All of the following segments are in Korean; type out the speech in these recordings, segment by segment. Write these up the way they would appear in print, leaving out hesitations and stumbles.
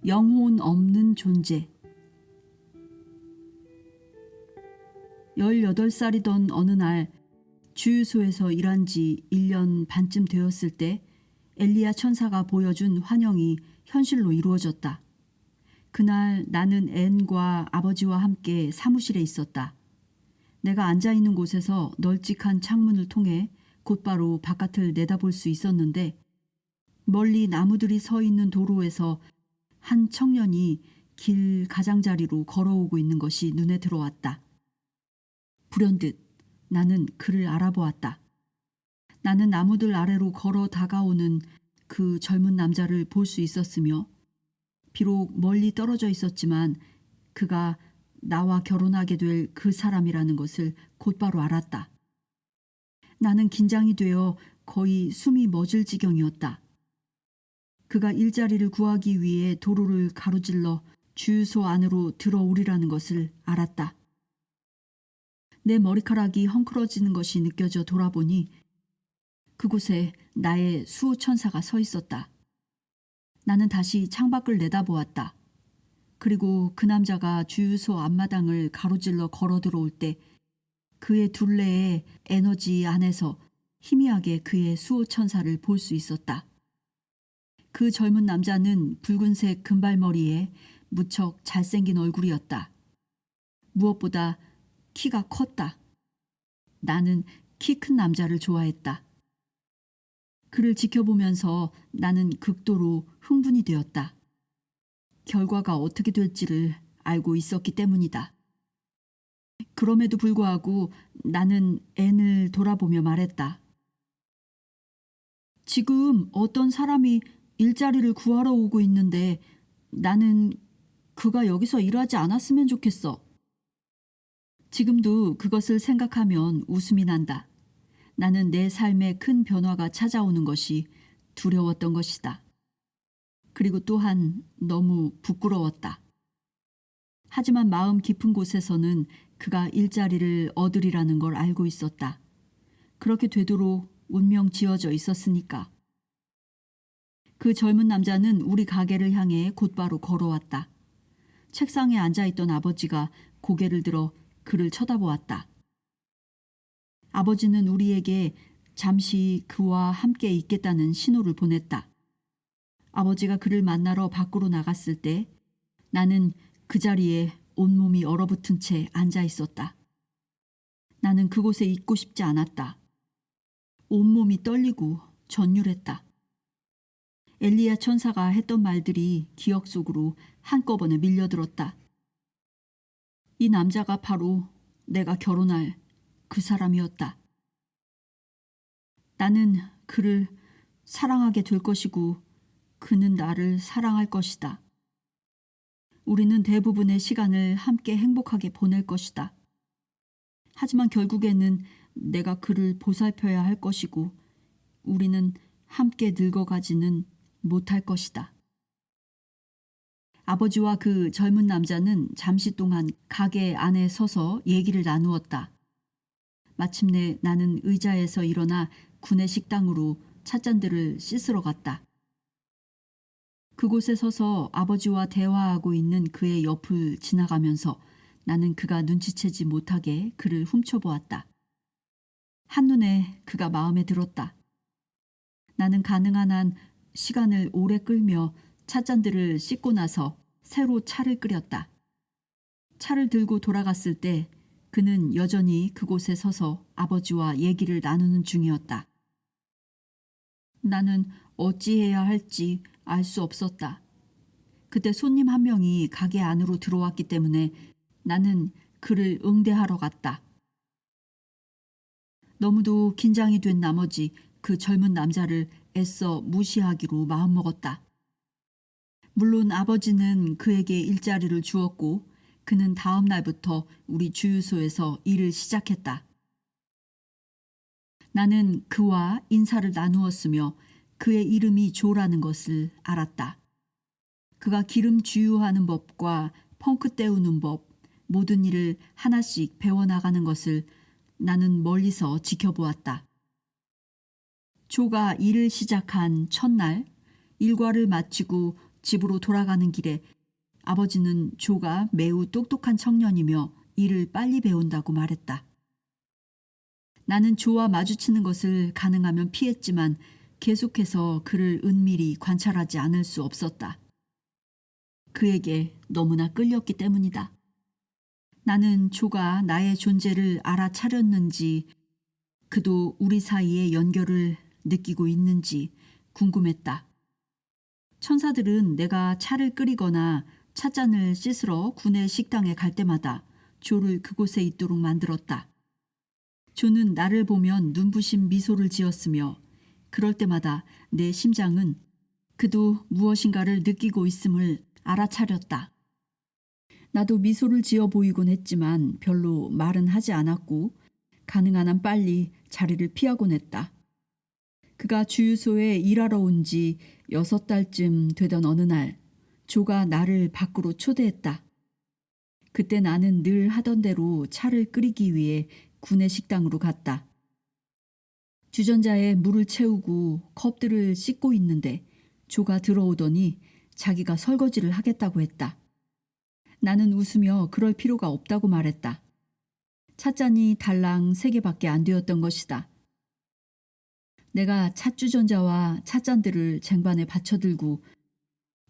영혼 없는 존재. 18살이던 어느 날 주유소에서 일한 지 1년 반쯤 되었을 때 엘리야 천사가 보여준 환영이 현실로 이루어졌다. 그날 나는 앤과 아버지와 함께 사무실에 있었다. 내가 앉아있는 곳에서 널찍한 창문을 통해 곧바로 바깥을 내다볼 수 있었는데 멀리 나무들이 서 있는 도로에서 한 청년이 길 가장자리로 걸어오고 있는 것이 눈에 들어왔다. 불현듯 나는 그를 알아보았다. 나는 나무들 아래로 걸어 다가오는 그 젊은 남자를 볼 수 있었으며 비록 멀리 떨어져 있었지만 그가 나와 결혼하게 될 그 사람이라는 것을 곧바로 알았다. 나는 긴장이 되어 거의 숨이 멎을 지경이었다. 그가 일자리를 구하기 위해 도로를 가로질러 주유소 안으로 들어오리라는 것을 알았다. 내 머리카락이 헝클어지는 것이 느껴져 돌아보니 그곳에 나의 수호천사가 서 있었다. 나는 다시 창밖을 내다보았다. 그리고 그 남자가 주유소 앞마당을 가로질러 걸어 들어올 때 그의 둘레의 에너지 안에서 희미하게 그의 수호천사를 볼 수 있었다. 그 젊은 남자는 붉은색 금발머리에 무척 잘생긴 얼굴이었다. 무엇보다 키가 컸다. 나는 키 큰 남자를 좋아했다. 그를 지켜보면서 나는 극도로 흥분이 되었다. 결과가 어떻게 될지를 알고 있었기 때문이다. 그럼에도 불구하고 나는 앤을 돌아보며 말했다. 지금 어떤 사람이 일자리를 구하러 오고 있는데 나는 그가 여기서 일하지 않았으면 좋겠어. 지금도 그것을 생각하면 웃음이 난다. 나는 내 삶에 큰 변화가 찾아오는 것이 두려웠던 것이다. 그리고 또한 너무 부끄러웠다. 하지만 마음 깊은 곳에서는 그가 일자리를 얻으리라는 걸 알고 있었다. 그렇게 되도록 운명 지어져 있었으니까. 그 젊은 남자는 우리 가게를 향해 곧바로 걸어왔다. 책상에 앉아있던 아버지가 고개를 들어 그를 쳐다보았다. 아버지는 우리에게 잠시 그와 함께 있겠다는 신호를 보냈다. 아버지가 그를 만나러 밖으로 나갔을 때 나는 그 자리에 온몸이 얼어붙은 채 앉아 있었다. 나는 그곳에 있고 싶지 않았다. 온몸이 떨리고 전율했다. 엘리야 천사가 했던 말들이 기억 속으로 한꺼번에 밀려들었다. 이 남자가 바로 내가 결혼할 그 사람이었다. 나는 그를 사랑하게 될 것이고 그는 나를 사랑할 것이다. 우리는 대부분의 시간을 함께 행복하게 보낼 것이다. 하지만 결국에는 내가 그를 보살펴야 할 것이고 우리는 함께 늙어가지는 못할 것이다. 아버지와 그 젊은 남자는 잠시 동안 가게 안에 서서 얘기를 나누었다. 마침내 나는 의자에서 일어나 구내 식당으로 찻잔들을 씻으러 갔다. 그곳에 서서 아버지와 대화하고 있는 그의 옆을 지나가면서 나는 그가 눈치채지 못하게 그를 훔쳐보았다. 한눈에 그가 마음에 들었다. 나는 가능한 한 시간을 오래 끌며 찻잔들을 씻고 나서 새로 차를 끓였다. 차를 들고 돌아갔을 때 그는 여전히 그곳에 서서 아버지와 얘기를 나누는 중이었다. 나는 어찌해야 할지 알 수 없었다. 그때 손님 한 명이 가게 안으로 들어왔기 때문에 나는 그를 응대하러 갔다. 너무도 긴장이 된 나머지 그 젊은 남자를 애써 무시하기로 마음먹었다. 물론 아버지는 그에게 일자리를 주었고 그는 다음 날부터 우리 주유소에서 일을 시작했다. 나는 그와 인사를 나누었으며 그의 이름이 조라는 것을 알았다. 그가 기름 주유하는 법과 펑크 때우는 법, 모든 일을 하나씩 배워나가는 것을 나는 멀리서 지켜보았다. 조가 일을 시작한 첫날 일과를 마치고 집으로 돌아가는 길에 아버지는 조가 매우 똑똑한 청년이며 일을 빨리 배운다고 말했다. 나는 조와 마주치는 것을 가능하면 피했지만 계속해서 그를 은밀히 관찰하지 않을 수 없었다. 그에게 너무나 끌렸기 때문이다. 나는 조가 나의 존재를 알아차렸는지 그도 우리 사이의 연결을 느끼고 있는지 궁금했다. 천사들은 내가 차를 끓이거나 찻잔을 씻으러 군의 식당에 갈 때마다 조를 그곳에 있도록 만들었다. 조는 나를 보면 눈부신 미소를 지었으며 그럴 때마다 내 심장은 그도 무엇인가를 느끼고 있음을 알아차렸다. 나도 미소를 지어 보이곤 했지만 별로 말은 하지 않았고 가능한 한 빨리 자리를 피하곤 했다. 그가 주유소에 일하러 온 지 6달쯤 되던 어느 날 조가 나를 밖으로 초대했다. 그때 나는 늘 하던 대로 차를 끓이기 위해 구내 식당으로 갔다. 주전자에 물을 채우고 컵들을 씻고 있는데 조가 들어오더니 자기가 설거지를 하겠다고 했다. 나는 웃으며 그럴 필요가 없다고 말했다. 찻잔이 달랑 3개밖에 안 되었던 것이다. 내가 찻주전자와 찻잔들을 쟁반에 받쳐들고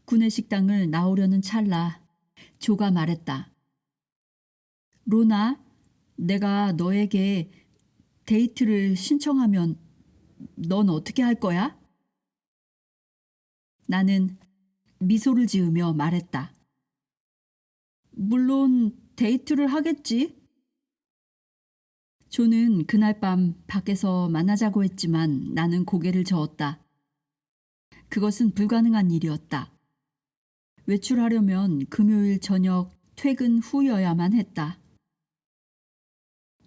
구내 식당을 나오려는 찰나 조가 말했다. 로나, 내가 너에게 데이트를 신청하면 넌 어떻게 할 거야? 나는 미소를 지으며 말했다. 물론 데이트를 하겠지. 조는 그날 밤 밖에서 만나자고 했지만 나는 고개를 저었다. 그것은 불가능한 일이었다. 외출하려면 금요일 저녁 퇴근 후여야만 했다.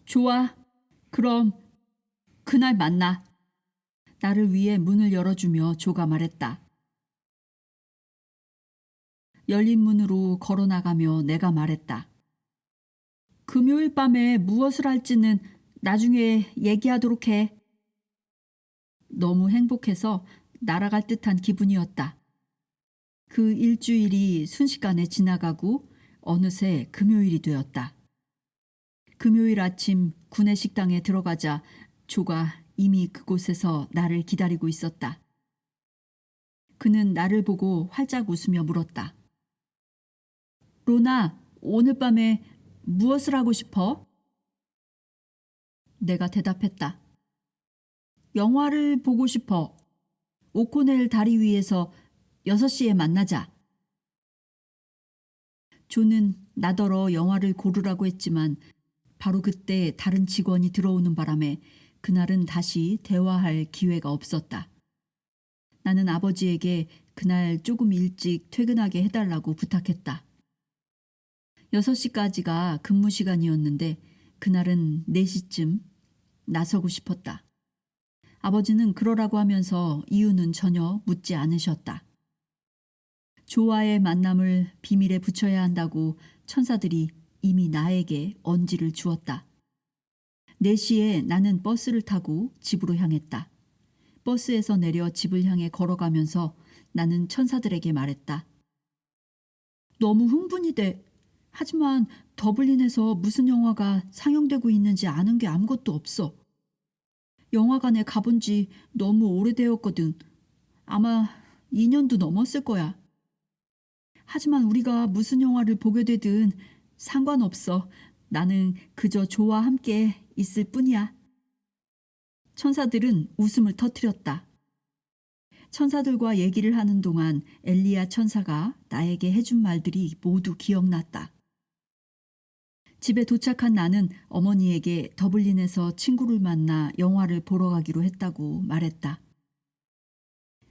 좋아. 그럼 그날 만나. 나를 위해 문을 열어주며 조가 말했다. 열린 문으로 걸어나가며 내가 말했다. 금요일 밤에 무엇을 할지는 나중에 얘기하도록 해. 너무 행복해서 날아갈 듯한 기분이었다. 그 일주일이 순식간에 지나가고 어느새 금요일이 되었다. 금요일 아침 구내 식당에 들어가자 조가 이미 그곳에서 나를 기다리고 있었다. 그는 나를 보고 활짝 웃으며 물었다. 로나, 오늘 밤에 무엇을 하고 싶어? 내가 대답했다. 영화를 보고 싶어. 오코넬 다리 위에서 6시에 만나자. 조는 나더러 영화를 고르라고 했지만 바로 그때 다른 직원이 들어오는 바람에 그날은 다시 대화할 기회가 없었다. 나는 아버지에게 그날 조금 일찍 퇴근하게 해달라고 부탁했다. 6시까지가 근무 시간이었는데 그날은 4시쯤 나서고 싶었다. 아버지는 그러라고 하면서 이유는 전혀 묻지 않으셨다. 조와의 만남을 비밀에 붙여야 한다고 천사들이 이미 나에게 언지를 주었다. 4시에 나는 버스를 타고 집으로 향했다. 버스에서 내려 집을 향해 걸어가면서 나는 천사들에게 말했다. 너무 흥분이 돼. 하지만 더블린에서 무슨 영화가 상영되고 있는지 아는 게 아무것도 없어. 영화관에 가본 지 너무 오래되었거든. 아마 2년도 넘었을 거야. 하지만 우리가 무슨 영화를 보게 되든 상관없어. 나는 그저 조와 함께 있을 뿐이야. 천사들은 웃음을 터뜨렸다. 천사들과 얘기를 하는 동안 엘리야 천사가 나에게 해준 말들이 모두 기억났다. 집에 도착한 나는 어머니에게 더블린에서 친구를 만나 영화를 보러 가기로 했다고 말했다.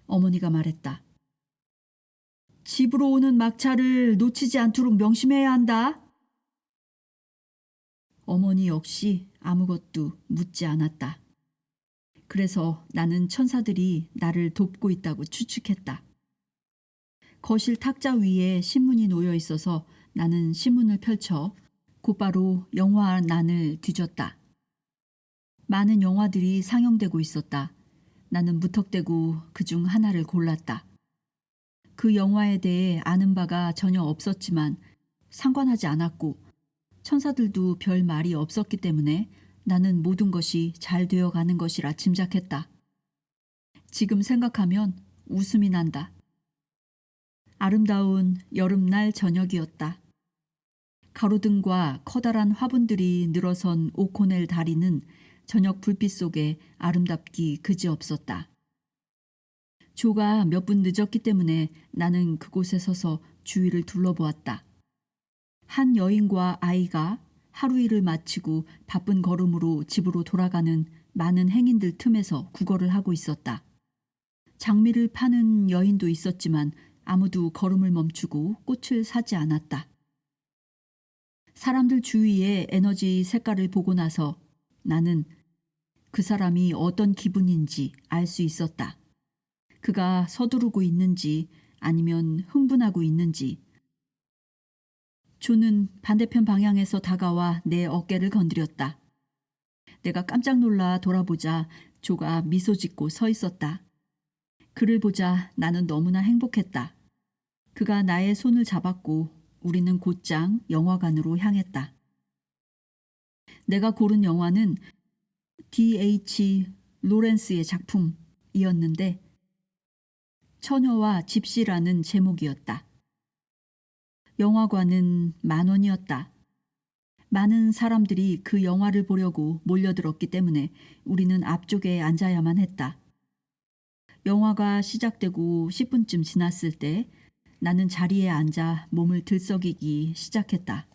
어머니가 말했다. 집으로 오는 막차를 놓치지 않도록 명심해야 한다. 어머니 역시 아무것도 묻지 않았다. 그래서 나는 천사들이 나를 돕고 있다고 추측했다. 거실 탁자 위에 신문이 놓여 있어서 나는 신문을 펼쳐 곧바로 영화란을 뒤졌다. 많은 영화들이 상영되고 있었다. 나는 무턱대고 그중 하나를 골랐다. 그 영화에 대해 아는 바가 전혀 없었지만 상관하지 않았고 천사들도 별 말이 없었기 때문에 나는 모든 것이 잘 되어 가는 것이라 짐작했다. 지금 생각하면 웃음이 난다. 아름다운 여름날 저녁이었다. 가로등과 커다란 화분들이 늘어선 오코넬 다리는 저녁 불빛 속에 아름답기 그지없었다. 조가 몇 분 늦었기 때문에 나는 그곳에 서서 주위를 둘러보았다. 한 여인과 아이가 하루 일을 마치고 바쁜 걸음으로 집으로 돌아가는 많은 행인들 틈에서 구걸을 하고 있었다. 장미를 파는 여인도 있었지만 아무도 걸음을 멈추고 꽃을 사지 않았다. 사람들 주위의 에너지 색깔을 보고 나서 나는 그 사람이 어떤 기분인지 알 수 있었다. 그가 서두르고 있는지 아니면 흥분하고 있는지. 조는 반대편 방향에서 다가와 내 어깨를 건드렸다. 내가 깜짝 놀라 돌아보자 조가 미소 짓고 서 있었다. 그를 보자 나는 너무나 행복했다. 그가 나의 손을 잡았고 우리는 곧장 영화관으로 향했다. 내가 고른 영화는 D.H. 로렌스의 작품이었는데 처녀와 집시라는 제목이었다. 영화관은 10,000원이었다. 많은 사람들이 그 영화를 보려고 몰려들었기 때문에 우리는 앞쪽에 앉아야만 했다. 영화가 시작되고 10분쯤 지났을 때 나는 자리에 앉아 몸을 들썩이기 시작했다.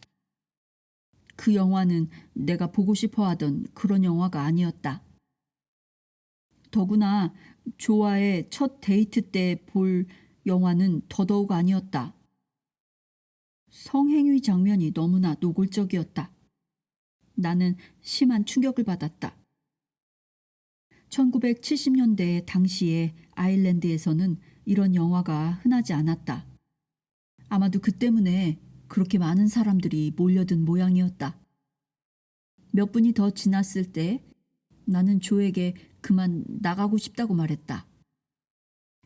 그 영화는 내가 보고 싶어 하던 그런 영화가 아니었다. 더구나 조와의 첫 데이트 때 볼 영화는 더더욱 아니었다. 성행위 장면이 너무나 노골적이었다. 나는 심한 충격을 받았다. 1970년대 당시에 아일랜드에서는 이런 영화가 흔하지 않았다. 아마도 그 때문에 그렇게 많은 사람들이 몰려든 모양이었다. 몇 분이 더 지났을 때 나는 조에게 그만 나가고 싶다고 말했다.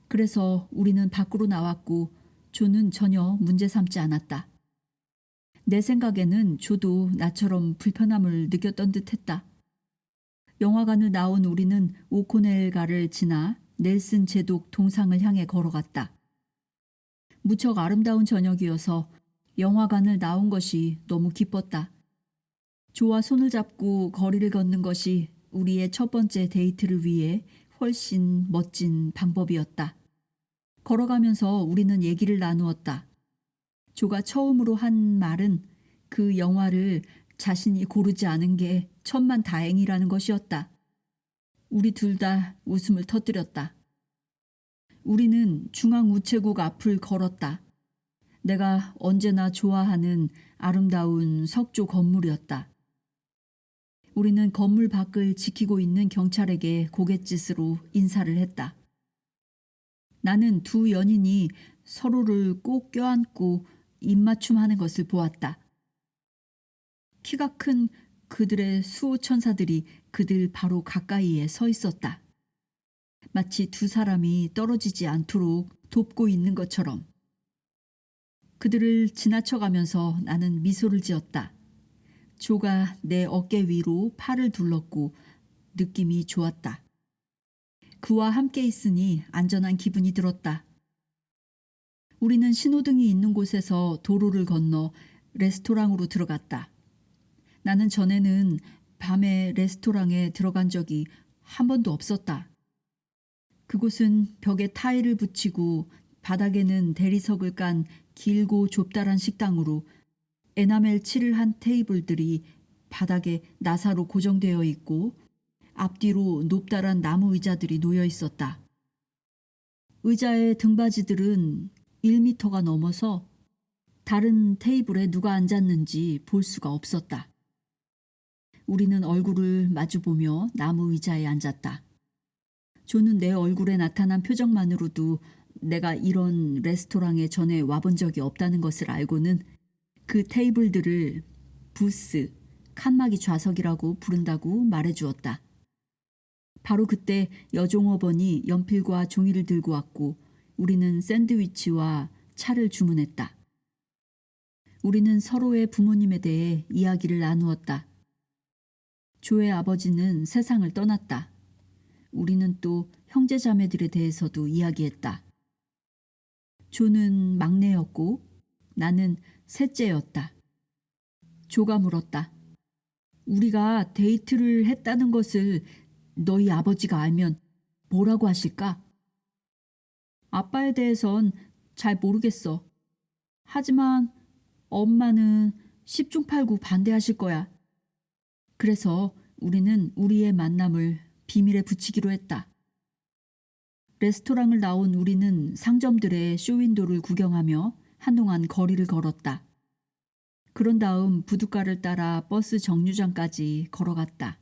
그래서 우리는 밖으로 나왔고 조는 전혀 문제 삼지 않았다. 내 생각에는 조도 나처럼 불편함을 느꼈던 듯했다. 영화관을 나온 우리는 오코넬가를 지나 넬슨 제독 동상을 향해 걸어갔다. 무척 아름다운 저녁이어서 영화관을 나온 것이 너무 기뻤다. 조와 손을 잡고 거리를 걷는 것이 우리의 첫 번째 데이트를 위해 훨씬 멋진 방법이었다. 걸어가면서 우리는 얘기를 나누었다. 조가 처음으로 한 말은 그 영화를 자신이 고르지 않은 게 천만 다행이라는 것이었다. 우리 둘 다 웃음을 터뜨렸다. 우리는 중앙우체국 앞을 걸었다. 내가 언제나 좋아하는 아름다운 석조 건물이었다. 우리는 건물 밖을 지키고 있는 경찰에게 고갯짓으로 인사를 했다. 나는 두 연인이 서로를 꼭 껴안고 입맞춤하는 것을 보았다. 키가 큰 그들의 수호천사들이 그들 바로 가까이에 서 있었다. 마치 두 사람이 떨어지지 않도록 돕고 있는 것처럼. 그들을 지나쳐가면서 나는 미소를 지었다. 조가 내 어깨 위로 팔을 둘렀고 느낌이 좋았다. 그와 함께 있으니 안전한 기분이 들었다. 우리는 신호등이 있는 곳에서 도로를 건너 레스토랑으로 들어갔다. 나는 전에는 밤에 레스토랑에 들어간 적이 한 번도 없었다. 그곳은 벽에 타일을 붙이고 바닥에는 대리석을 깐 길고 좁다란 식당으로 에나멜 칠을 한 테이블들이 바닥에 나사로 고정되어 있고 앞뒤로 높다란 나무 의자들이 놓여 있었다. 의자의 등받이들은 1미터가 넘어서 다른 테이블에 누가 앉았는지 볼 수가 없었다. 우리는 얼굴을 마주보며 나무 의자에 앉았다. 조는 내 얼굴에 나타난 표정만으로도 내가 이런 레스토랑에 전에 와본 적이 없다는 것을 알고는 그 테이블들을 부스, 칸막이 좌석이라고 부른다고 말해주었다. 바로 그때 여종업원이 연필과 종이를 들고 왔고 우리는 샌드위치와 차를 주문했다. 우리는 서로의 부모님에 대해 이야기를 나누었다. 조의 아버지는 세상을 떠났다. 우리는 또 형제자매들에 대해서도 이야기했다. 조는 막내였고 나는 셋째였다. 조가 물었다. 우리가 데이트를 했다는 것을 너희 아버지가 알면 뭐라고 하실까? 아빠에 대해선 잘 모르겠어. 하지만 엄마는 10중 8구 반대하실 거야. 그래서 우리는 우리의 만남을 비밀에 붙이기로 했다. 레스토랑을 나온 우리는 상점들의 쇼윈도를 구경하며 한동안 거리를 걸었다. 그런 다음 부둣가를 따라 버스 정류장까지 걸어갔다.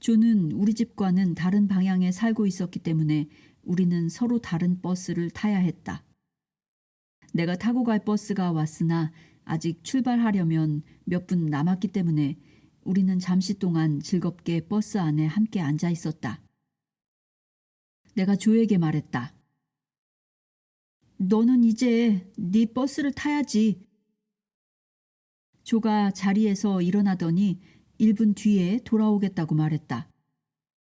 조는 우리 집과는 다른 방향에 살고 있었기 때문에 우리는 서로 다른 버스를 타야 했다. 내가 타고 갈 버스가 왔으나 아직 출발하려면 몇 분 남았기 때문에 우리는 잠시 동안 즐겁게 버스 안에 함께 앉아 있었다. 내가 조에게 말했다. 너는 이제 네 버스를 타야지. 조가 자리에서 일어나더니 1분 뒤에 돌아오겠다고 말했다.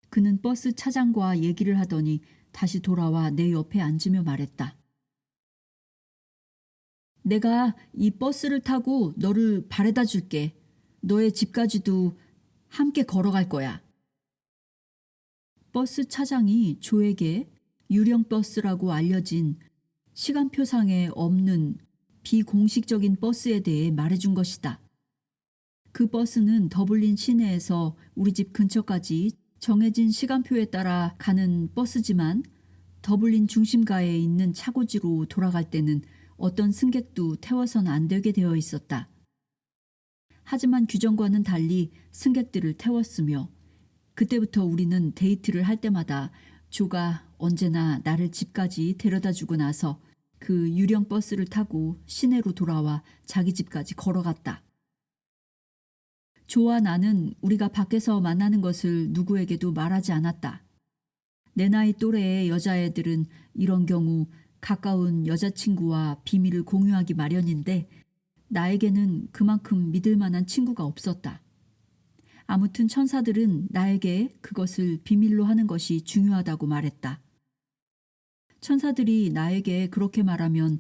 그는 버스 차장과 얘기를 하더니 다시 돌아와 내 옆에 앉으며 말했다. 내가 이 버스를 타고 너를 바래다 줄게. 너의 집까지도 함께 걸어갈 거야. 버스 차장이 조에게 유령 버스라고 알려진 시간표상에 없는 비공식적인 버스에 대해 말해준 것이다. 그 버스는 더블린 시내에서 우리 집 근처까지 정해진 시간표에 따라 가는 버스지만 더블린 중심가에 있는 차고지로 돌아갈 때는 어떤 승객도 태워서는 안 되게 되어 있었다. 하지만 규정과는 달리 승객들을 태웠으며 그때부터 우리는 데이트를 할 때마다 조가 언제나 나를 집까지 데려다주고 나서 그 유령 버스를 타고 시내로 돌아와 자기 집까지 걸어갔다. 조와 나는 우리가 밖에서 만나는 것을 누구에게도 말하지 않았다. 내 나이 또래의 여자애들은 이런 경우 가까운 여자친구와 비밀을 공유하기 마련인데 나에게는 그만큼 믿을 만한 친구가 없었다. 아무튼 천사들은 나에게 그것을 비밀로 하는 것이 중요하다고 말했다. 천사들이 나에게 그렇게 말하면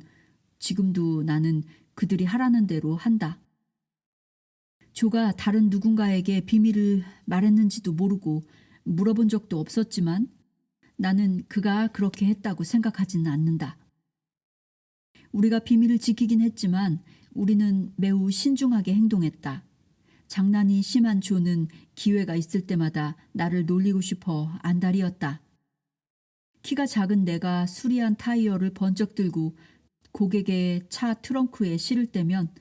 지금도 나는 그들이 하라는 대로 한다. 조가 다른 누군가에게 비밀을 말했는지도 모르고 물어본 적도 없었지만 나는 그가 그렇게 했다고 생각하지는 않는다. 우리가 비밀을 지키긴 했지만 우리는 매우 신중하게 행동했다. 장난이 심한 조는 기회가 있을 때마다 나를 놀리고 싶어 안달이었다. 키가 작은 내가 수리한 타이어를 번쩍 들고 고객의 차 트렁크에 실을 때면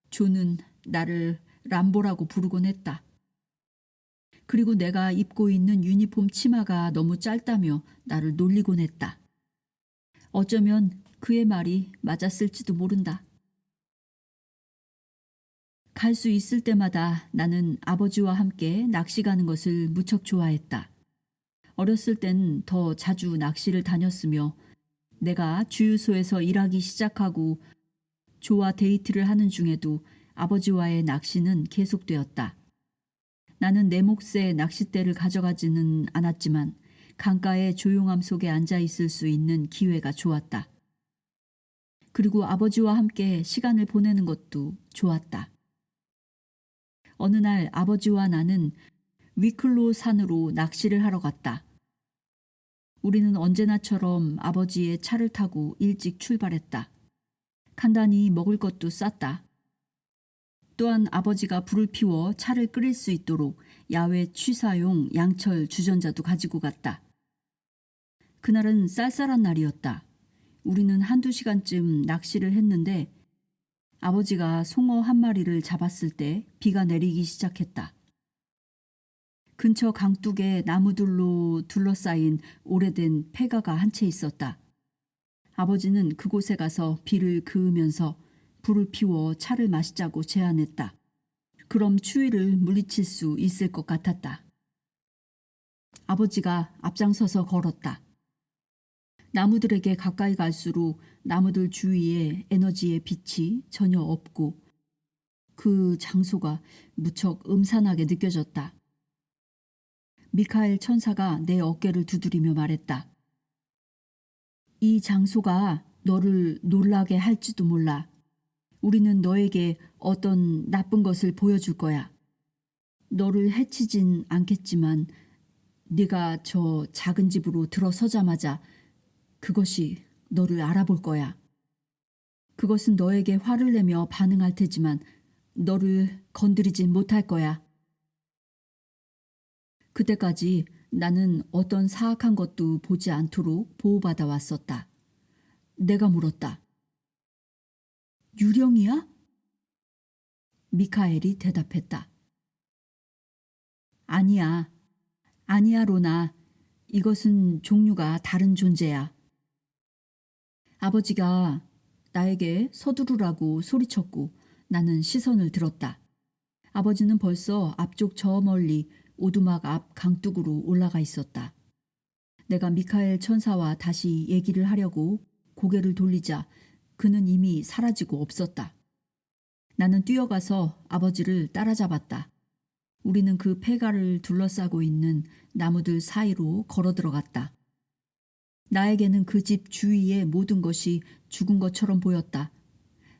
조는 나를 람보라고 부르곤 했다. 그리고 내가 입고 있는 유니폼 치마가 너무 짧다며 나를 놀리곤 했다. 어쩌면 그의 말이 맞았을지도 모른다. 갈 수 있을 때마다 나는 아버지와 함께 낚시 가는 것을 무척 좋아했다. 어렸을 땐 더 자주 낚시를 다녔으며 내가 주유소에서 일하기 시작하고 조와 데이트를 하는 중에도 아버지와의 낚시는 계속되었다. 나는 내 몫의 낚싯대를 가져가지는 않았지만 강가의 조용함 속에 앉아 있을 수 있는 기회가 좋았다. 그리고 아버지와 함께 시간을 보내는 것도 좋았다. 어느 날 아버지와 나는 위클로 산으로 낚시를 하러 갔다. 우리는 언제나처럼 아버지의 차를 타고 일찍 출발했다. 간단히 먹을 것도 쌌다. 또한 아버지가 불을 피워 차를 끓일 수 있도록 야외 취사용 양철 주전자도 가지고 갔다. 그날은 쌀쌀한 날이었다. 우리는 1~2시간쯤 낚시를 했는데 아버지가 송어 한 마리를 잡았을 때 비가 내리기 시작했다. 근처 강둑에 나무들로 둘러싸인 오래된 폐가가 한 채 있었다. 아버지는 그곳에 가서 비를 그으면서 불을 피워 차를 마시자고 제안했다. 그럼 추위를 물리칠 수 있을 것 같았다. 아버지가 앞장서서 걸었다. 나무들에게 가까이 갈수록 나무들 주위에 에너지의 빛이 전혀 없고 그 장소가 무척 음산하게 느껴졌다. 미카엘 천사가 내 어깨를 두드리며 말했다. 이 장소가 너를 놀라게 할지도 몰라. 우리는 너에게 어떤 나쁜 것을 보여줄 거야. 너를 해치진 않겠지만 네가 저 작은 집으로 들어서자마자 그것이 너를 알아볼 거야. 그것은 너에게 화를 내며 반응할 테지만 너를 건드리진 못할 거야. 그때까지 나는 어떤 사악한 것도 보지 않도록 보호받아 왔었다. 내가 물었다. 유령이야? 미카엘이 대답했다. 아니야. 아니야, 로나. 이것은 종류가 다른 존재야. 아버지가 나에게 서두르라고 소리쳤고 나는 시선을 들었다. 아버지는 벌써 앞쪽 저 멀리 오두막 앞 강둑으로 올라가 있었다. 내가 미카엘 천사와 다시 얘기를 하려고 고개를 돌리자 그는 이미 사라지고 없었다. 나는 뛰어가서 아버지를 따라잡았다. 우리는 그 폐가를 둘러싸고 있는 나무들 사이로 걸어 들어갔다. 나에게는 그 집 주위의 모든 것이 죽은 것처럼 보였다.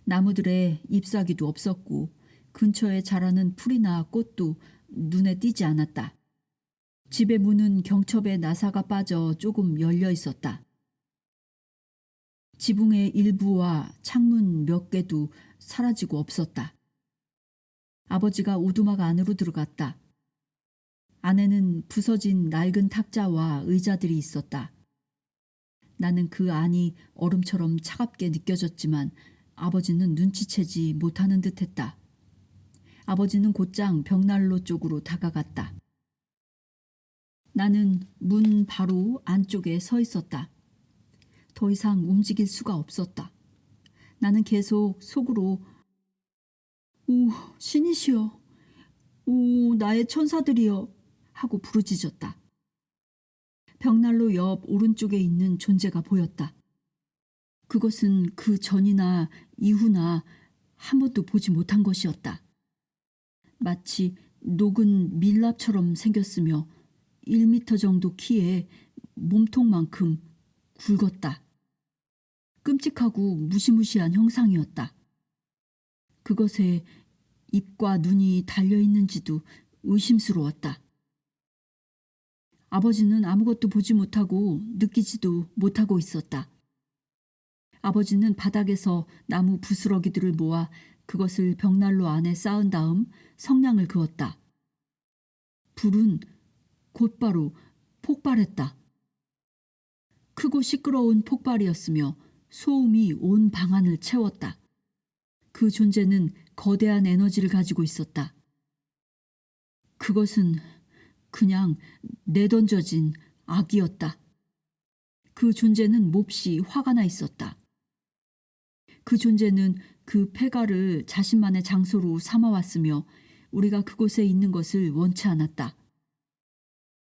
나무들에 잎사귀도 없었고 근처에 자라는 풀이나 꽃도 눈에 띄지 않았다. 집의 문은 경첩에 나사가 빠져 조금 열려 있었다. 지붕의 일부와 창문 몇 개도 사라지고 없었다. 아버지가 오두막 안으로 들어갔다. 안에는 부서진 낡은 탁자와 의자들이 있었다. 나는 그 안이 얼음처럼 차갑게 느껴졌지만 아버지는 눈치채지 못하는 듯했다. 아버지는 곧장 벽난로 쪽으로 다가갔다. 나는 문 바로 안쪽에 서 있었다. 더 이상 움직일 수가 없었다. 나는 계속 속으로 오, 신이시여, 오, 나의 천사들이여 하고 부르짖었다. 벽난로 옆 오른쪽에 있는 존재가 보였다. 그것은 그 전이나 이후나 한 번도 보지 못한 것이었다. 마치 녹은 밀랍처럼 생겼으며 1미터 정도 키에 몸통만큼 굵었다. 끔찍하고 무시무시한 형상이었다. 그것에 입과 눈이 달려있는지도 의심스러웠다. 아버지는 아무것도 보지 못하고 느끼지도 못하고 있었다. 아버지는 바닥에서 나무 부스러기들을 모아 그것을 벽난로 안에 쌓은 다음 성냥을 그었다. 불은 곧바로 폭발했다. 크고 시끄러운 폭발이었으며 소음이 온 방안을 채웠다. 그 존재는 거대한 에너지를 가지고 있었다. 그것은 그냥 내던져진 악이었다. 그 존재는 몹시 화가 나 있었다. 그 존재는 그 폐가를 자신만의 장소로 삼아왔으며 우리가 그곳에 있는 것을 원치 않았다.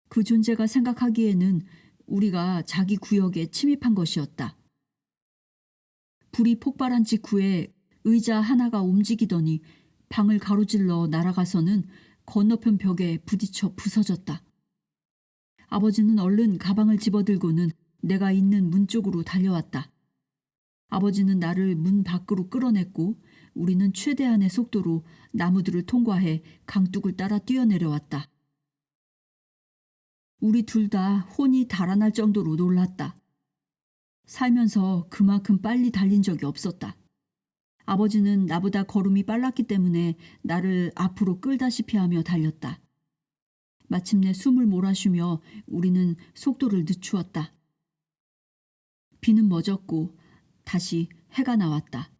그 존재가 생각하기에는 우리가 자기 구역에 침입한 것이었다. 불이 폭발한 직후에 의자 하나가 움직이더니 방을 가로질러 날아가서는 건너편 벽에 부딪혀 부서졌다. 아버지는 얼른 가방을 집어들고는 내가 있는 문 쪽으로 달려왔다. 아버지는 나를 문 밖으로 끌어냈고 우리는 최대한의 속도로 나무들을 통과해 강둑을 따라 뛰어내려왔다. 우리 둘 다 혼이 달아날 정도로 놀랐다. 살면서 그만큼 빨리 달린 적이 없었다. 아버지는 나보다 걸음이 빨랐기 때문에 나를 앞으로 끌다시피 하며 달렸다. 마침내 숨을 몰아쉬며 우리는 속도를 늦추었다. 비는 멎었고 다시 해가 나왔다.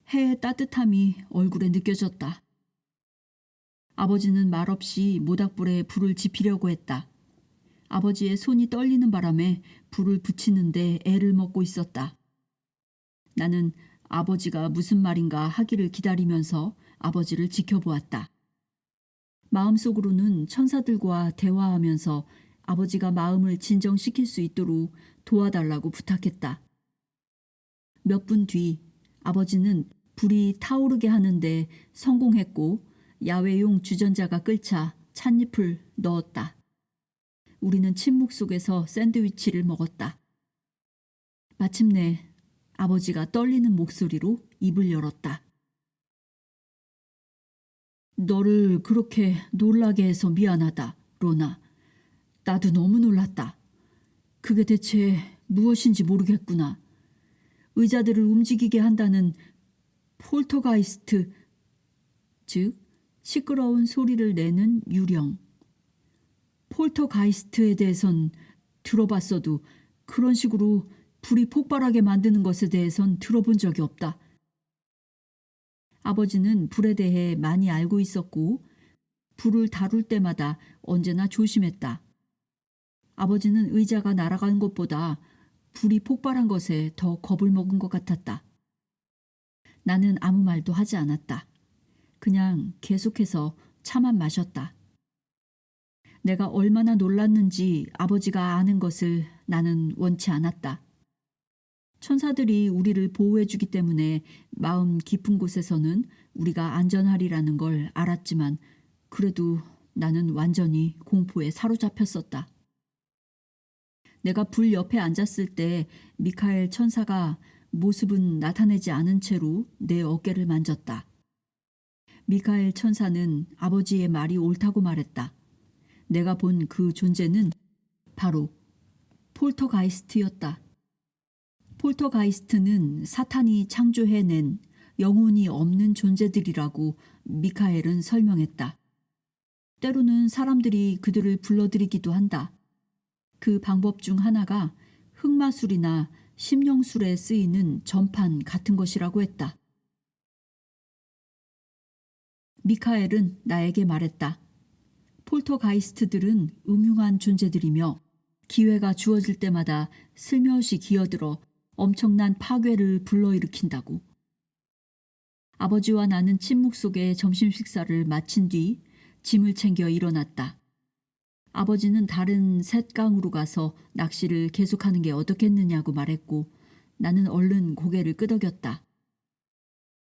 해의 따뜻함이 얼굴에 느껴졌다. 아버지는 말없이 모닥불에 불을 지피려고 했다. 아버지의 손이 떨리는 바람에 불을 붙이는데 애를 먹고 있었다. 나는 아버지가 무슨 말인가 하기를 기다리면서 아버지를 지켜보았다. 마음속으로는 천사들과 대화하면서 아버지가 마음을 진정시킬 수 있도록 도와달라고 부탁했다. 몇 분 뒤 아버지는 불이 타오르게 하는데 성공했고 야외용 주전자가 끓자 찻잎을 넣었다. 우리는 침묵 속에서 샌드위치를 먹었다. 마침내 아버지가 떨리는 목소리로 입을 열었다. 너를 그렇게 놀라게 해서 미안하다, 로나. 나도 너무 놀랐다. 그게 대체 무엇인지 모르겠구나. 의자들을 움직이게 한다는 폴터가이스트, 즉 시끄러운 소리를 내는 유령. 폴터가이스트에 대해선 들어봤어도 그런 식으로 불이 폭발하게 만드는 것에 대해선 들어본 적이 없다. 아버지는 불에 대해 많이 알고 있었고 불을 다룰 때마다 언제나 조심했다. 아버지는 의자가 날아간 것보다 불이 폭발한 것에 더 겁을 먹은 것 같았다. 나는 아무 말도 하지 않았다. 그냥 계속해서 차만 마셨다. 내가 얼마나 놀랐는지 아버지가 아는 것을 나는 원치 않았다. 천사들이 우리를 보호해주기 때문에 마음 깊은 곳에서는 우리가 안전하리라는 걸 알았지만 그래도 나는 완전히 공포에 사로잡혔었다. 내가 불 옆에 앉았을 때 미카엘 천사가 모습은 나타내지 않은 채로 내 어깨를 만졌다. 미카엘 천사는 아버지의 말이 옳다고 말했다. 내가 본 그 존재는 바로 폴터가이스트였다. 폴터가이스트는 사탄이 창조해낸 영혼이 없는 존재들이라고 미카엘은 설명했다. 때로는 사람들이 그들을 불러들이기도 한다. 그 방법 중 하나가 흑마술이나 심령술에 쓰이는 전판 같은 것이라고 했다. 미카엘은 나에게 말했다. 폴터가이스트들은 음흉한 존재들이며 기회가 주어질 때마다 슬며시 기어들어 엄청난 파괴를 불러일으킨다고. 아버지와 나는 침묵 속에 점심 식사를 마친 뒤 짐을 챙겨 일어났다. 아버지는 다른 셋강으로 가서 낚시를 계속하는 게 어떻겠느냐고 말했고 나는 얼른 고개를 끄덕였다.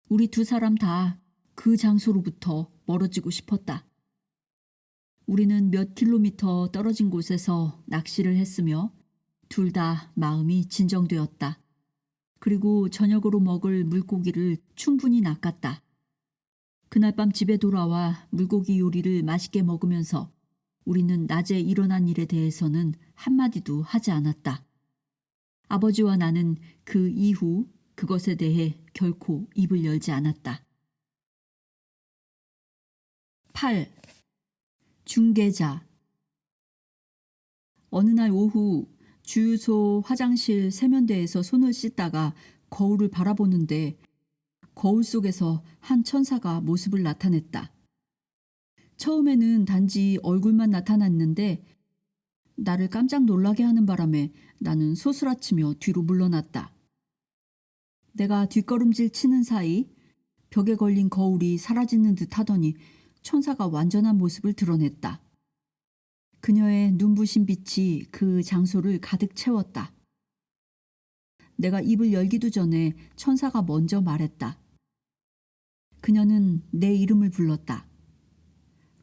우리 두 사람 다 그 장소로부터 멀어지고 싶었다. 우리는 몇 킬로미터 떨어진 곳에서 낚시를 했으며 둘 다 마음이 진정되었다. 그리고 저녁으로 먹을 물고기를 충분히 낚았다. 그날 밤 집에 돌아와 물고기 요리를 맛있게 먹으면서 우리는 낮에 일어난 일에 대해서는 한마디도 하지 않았다. 아버지와 나는 그 이후 그것에 대해 결코 입을 열지 않았다. 8. 중개자. 어느 날 오후 주유소 화장실 세면대에서 손을 씻다가 거울을 바라보는데 거울 속에서 한 천사가 모습을 나타냈다. 처음에는 단지 얼굴만 나타났는데 나를 깜짝 놀라게 하는 바람에 나는 소스라치며 뒤로 물러났다. 내가 뒷걸음질 치는 사이 벽에 걸린 거울이 사라지는 듯 하더니 천사가 완전한 모습을 드러냈다. 그녀의 눈부신 빛이 그 장소를 가득 채웠다. 내가 입을 열기도 전에 천사가 먼저 말했다. 그녀는 내 이름을 불렀다.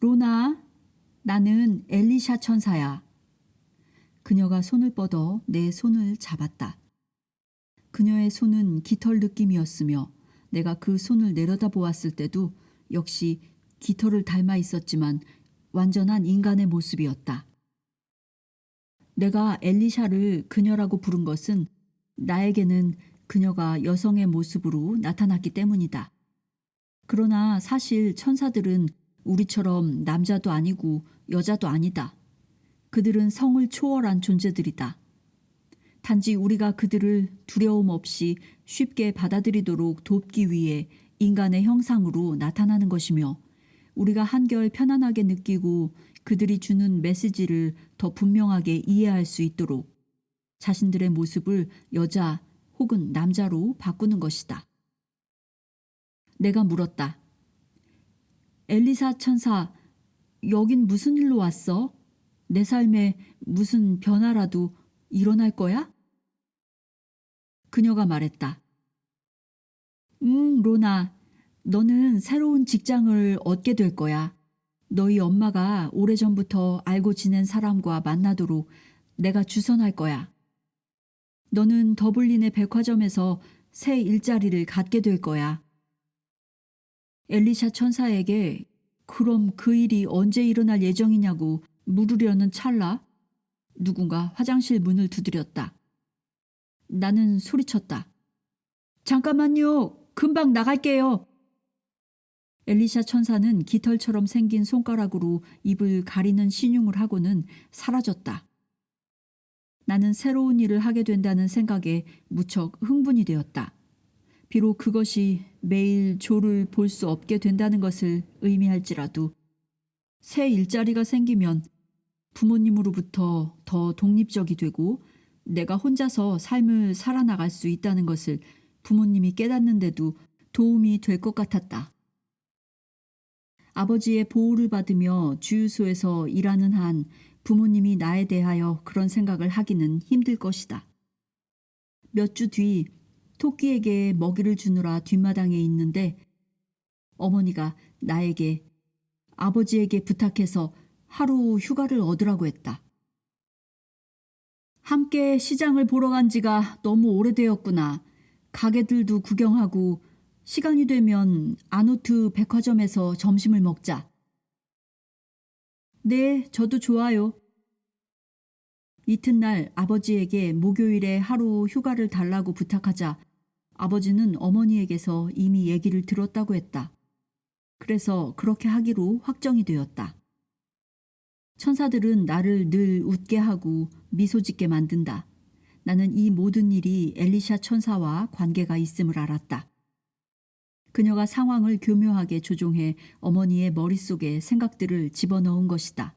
로나, 나는 엘리샤 천사야. 그녀가 손을 뻗어 내 손을 잡았다. 그녀의 손은 깃털 느낌이었으며 내가 그 손을 내려다보았을 때도 역시 깃털을 닮아 있었지만 완전한 인간의 모습이었다. 내가 엘리샤를 그녀라고 부른 것은 나에게는 그녀가 여성의 모습으로 나타났기 때문이다. 그러나 사실 천사들은 우리처럼 남자도 아니고 여자도 아니다. 그들은 성을 초월한 존재들이다. 단지 우리가 그들을 두려움 없이 쉽게 받아들이도록 돕기 위해 인간의 형상으로 나타나는 것이며 우리가 한결 편안하게 느끼고 그들이 주는 메시지를 더 분명하게 이해할 수 있도록 자신들의 모습을 여자 혹은 남자로 바꾸는 것이다. 내가 물었다. 엘리사 천사, 여긴 무슨 일로 왔어? 내 삶에 무슨 변화라도 일어날 거야? 그녀가 말했다. 로나. 너는 새로운 직장을 얻게 될 거야. 너희 엄마가 오래전부터 알고 지낸 사람과 만나도록 내가 주선할 거야. 너는 더블린의 백화점에서 새 일자리를 갖게 될 거야. 엘리샤 천사에게 그럼 그 일이 언제 일어날 예정이냐고 물으려는 찰나 누군가 화장실 문을 두드렸다. 나는 소리쳤다. 잠깐만요. 금방 나갈게요. 엘리샤 천사는 깃털처럼 생긴 손가락으로 입을 가리는 신용을 하고는 사라졌다. 나는 새로운 일을 하게 된다는 생각에 무척 흥분이 되었다. 비록 그것이 매일 조를 볼 수 없게 된다는 것을 의미할지라도 새 일자리가 생기면 부모님으로부터 더 독립적이 되고 내가 혼자서 삶을 살아나갈 수 있다는 것을 부모님이 깨닫는데도 도움이 될 것 같았다. 아버지의 보호를 받으며 주유소에서 일하는 한 부모님이 나에 대하여 그런 생각을 하기는 힘들 것이다. 몇 주 뒤 토끼에게 먹이를 주느라 뒷마당에 있는데 어머니가 나에게 아버지에게 부탁해서 하루 휴가를 얻으라고 했다. 함께 시장을 보러 간 지가 너무 오래되었구나. 가게들도 구경하고 시간이 되면 아노트 백화점에서 점심을 먹자. 네, 저도 좋아요. 이튿날 아버지에게 목요일에 하루 휴가를 달라고 부탁하자 아버지는 어머니에게서 이미 얘기를 들었다고 했다. 그래서 그렇게 하기로 확정이 되었다. 천사들은 나를 늘 웃게 하고 미소 짓게 만든다. 나는 이 모든 일이 엘리샤 천사와 관계가 있음을 알았다. 그녀가 상황을 교묘하게 조종해 어머니의 머릿속에 생각들을 집어넣은 것이다.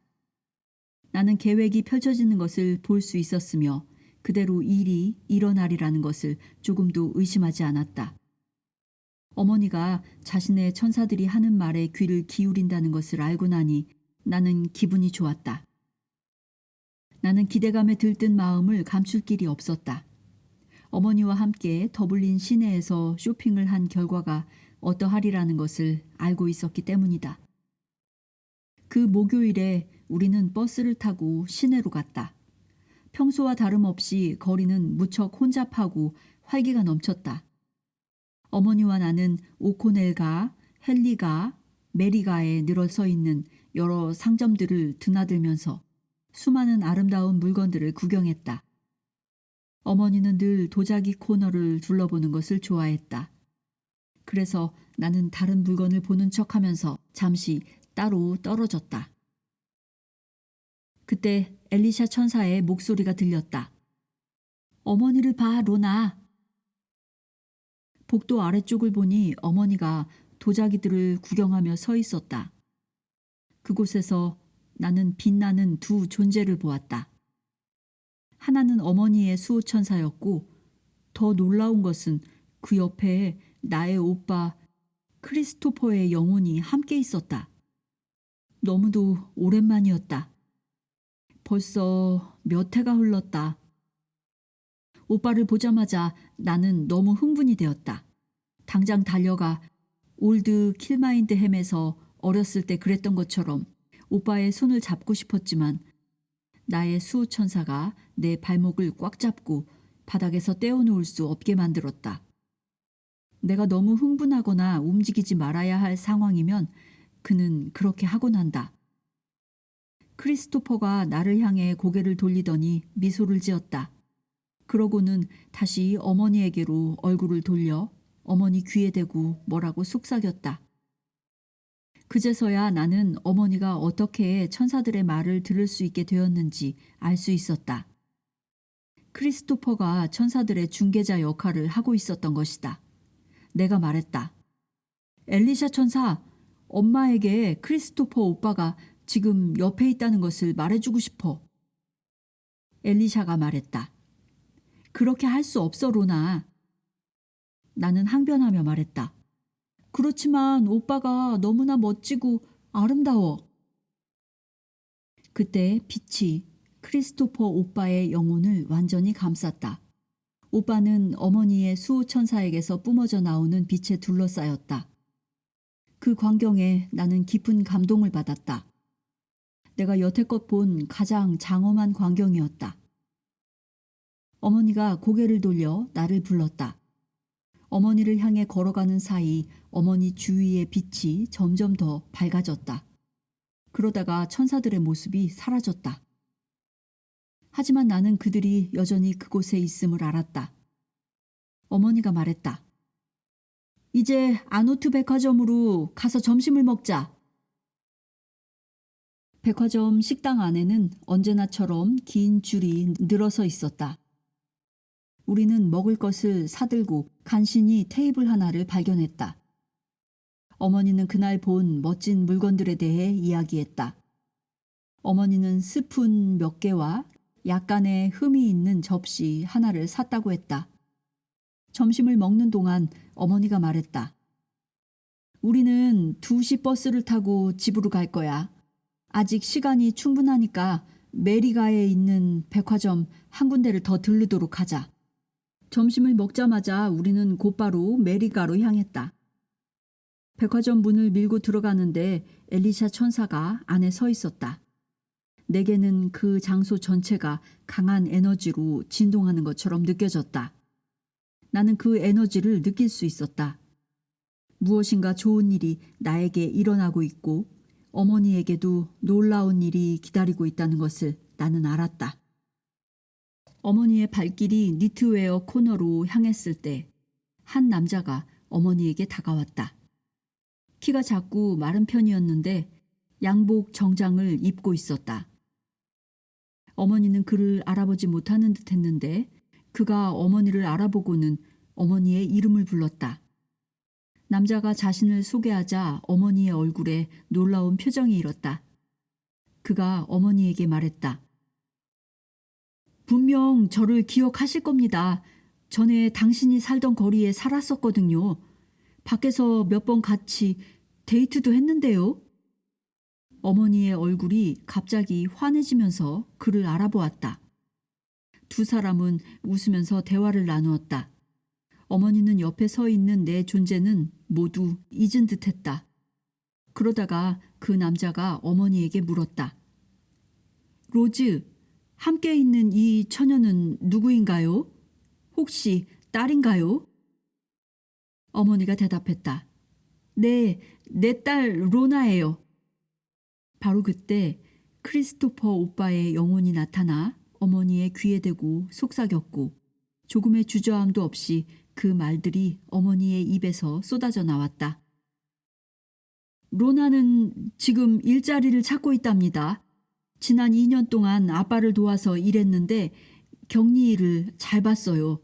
나는 계획이 펼쳐지는 것을 볼 수 있었으며 그대로 일이 일어나리라는 것을 조금도 의심하지 않았다. 어머니가 자신의 천사들이 하는 말에 귀를 기울인다는 것을 알고 나니 나는 기분이 좋았다. 나는 기대감에 들뜬 마음을 감출 길이 없었다. 어머니와 함께 더블린 시내에서 쇼핑을 한 결과가 어떠하리라는 것을 알고 있었기 때문이다. 그 목요일에 우리는 버스를 타고 시내로 갔다. 평소와 다름없이 거리는 무척 혼잡하고 활기가 넘쳤다. 어머니와 나는 오코넬가, 헨리가, 메리가에 늘어서 있는 여러 상점들을 드나들면서 수많은 아름다운 물건들을 구경했다. 어머니는 늘 도자기 코너를 둘러보는 것을 좋아했다. 그래서 나는 다른 물건을 보는 척하면서 잠시 따로 떨어졌다. 그때 엘리샤 천사의 목소리가 들렸다. 어머니를 봐, 로나. 복도 아래쪽을 보니 어머니가 도자기들을 구경하며 서 있었다. 그곳에서 나는 빛나는 두 존재를 보았다. 하나는 어머니의 수호천사였고 더 놀라운 것은 그 옆에 나의 오빠 크리스토퍼의 영혼이 함께 있었다. 너무도 오랜만이었다. 벌써 몇 해가 흘렀다. 오빠를 보자마자 나는 너무 흥분이 되었다. 당장 달려가 올드 킬마인드햄에서 어렸을 때 그랬던 것처럼 오빠의 손을 잡고 싶었지만 나의 수호천사가 내 발목을 꽉 잡고 바닥에서 떼어놓을 수 없게 만들었다. 내가 너무 흥분하거나 움직이지 말아야 할 상황이면 그는 그렇게 하곤 한다. 크리스토퍼가 나를 향해 고개를 돌리더니 미소를 지었다. 그러고는 다시 어머니에게로 얼굴을 돌려 어머니 귀에 대고 뭐라고 속삭였다. 그제서야 나는 어머니가 어떻게 천사들의 말을 들을 수 있게 되었는지 알 수 있었다. 크리스토퍼가 천사들의 중개자 역할을 하고 있었던 것이다. 내가 말했다. 엘리샤 천사, 엄마에게 크리스토퍼 오빠가 지금 옆에 있다는 것을 말해주고 싶어. 엘리샤가 말했다. 그렇게 할 수 없어, 로나. 나는 항변하며 말했다. 그렇지만 오빠가 너무나 멋지고 아름다워. 그때 빛이 크리스토퍼 오빠의 영혼을 완전히 감쌌다. 오빠는 어머니의 수호천사에게서 뿜어져 나오는 빛에 둘러싸였다. 그 광경에 나는 깊은 감동을 받았다. 내가 여태껏 본 가장 장엄한 광경이었다. 어머니가 고개를 돌려 나를 불렀다. 어머니를 향해 걸어가는 사이 어머니 주위의 빛이 점점 더 밝아졌다. 그러다가 천사들의 모습이 사라졌다. 하지만 나는 그들이 여전히 그곳에 있음을 알았다. 어머니가 말했다. 이제 아노트 백화점으로 가서 점심을 먹자. 백화점 식당 안에는 언제나처럼 긴 줄이 늘어서 있었다. 우리는 먹을 것을 사들고 간신히 테이블 하나를 발견했다. 어머니는 그날 본 멋진 물건들에 대해 이야기했다. 어머니는 스푼 몇 개와 약간의 흠이 있는 접시 하나를 샀다고 했다. 점심을 먹는 동안 어머니가 말했다. 우리는 2시 버스를 타고 집으로 갈 거야. 아직 시간이 충분하니까 메리가에 있는 백화점 한 군데를 더 들르도록 하자. 점심을 먹자마자 우리는 곧바로 메리가로 향했다. 백화점 문을 밀고 들어가는데 엘리샤 천사가 안에 서 있었다. 내게는 그 장소 전체가 강한 에너지로 진동하는 것처럼 느껴졌다. 나는 그 에너지를 느낄 수 있었다. 무엇인가 좋은 일이 나에게 일어나고 있고 어머니에게도 놀라운 일이 기다리고 있다는 것을 나는 알았다. 어머니의 발길이 니트웨어 코너로 향했을 때 한 남자가 어머니에게 다가왔다. 키가 작고 마른 편이었는데 양복 정장을 입고 있었다. 어머니는 그를 알아보지 못하는 듯 했는데 그가 어머니를 알아보고는 어머니의 이름을 불렀다. 남자가 자신을 소개하자 어머니의 얼굴에 놀라운 표정이 일었다. 그가 어머니에게 말했다. 분명 저를 기억하실 겁니다. 전에 당신이 살던 거리에 살았었거든요. 밖에서 몇 번 같이 데이트도 했는데요. 어머니의 얼굴이 갑자기 환해지면서 그를 알아보았다. 두 사람은 웃으면서 대화를 나누었다. 어머니는 옆에 서 있는 내 존재는 모두 잊은 듯했다. 그러다가 그 남자가 어머니에게 물었다. 로즈, 함께 있는 이 처녀는 누구인가요? 혹시 딸인가요? 어머니가 대답했다. 네, 내 딸 로나예요. 바로 그때 크리스토퍼 오빠의 영혼이 나타나 어머니의 귀에 대고 속삭였고 조금의 주저함도 없이 그 말들이 어머니의 입에서 쏟아져 나왔다. 로나는 지금 일자리를 찾고 있답니다. 지난 2년 동안 아빠를 도와서 일했는데 격리 일을 잘 봤어요.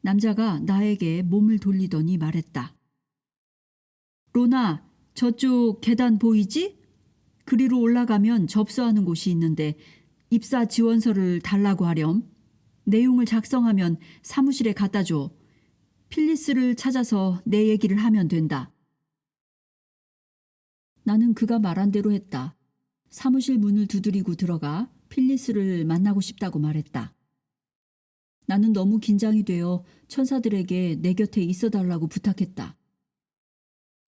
남자가 나에게 몸을 돌리더니 말했다. 로나, 저쪽 계단 보이지? 그리로 올라가면 접수하는 곳이 있는데 입사 지원서를 달라고 하렴. 내용을 작성하면 사무실에 갖다 줘. 필리스를 찾아서 내 얘기를 하면 된다. 나는 그가 말한 대로 했다. 사무실 문을 두드리고 들어가 필리스를 만나고 싶다고 말했다. 나는 너무 긴장이 되어 천사들에게 내 곁에 있어달라고 부탁했다.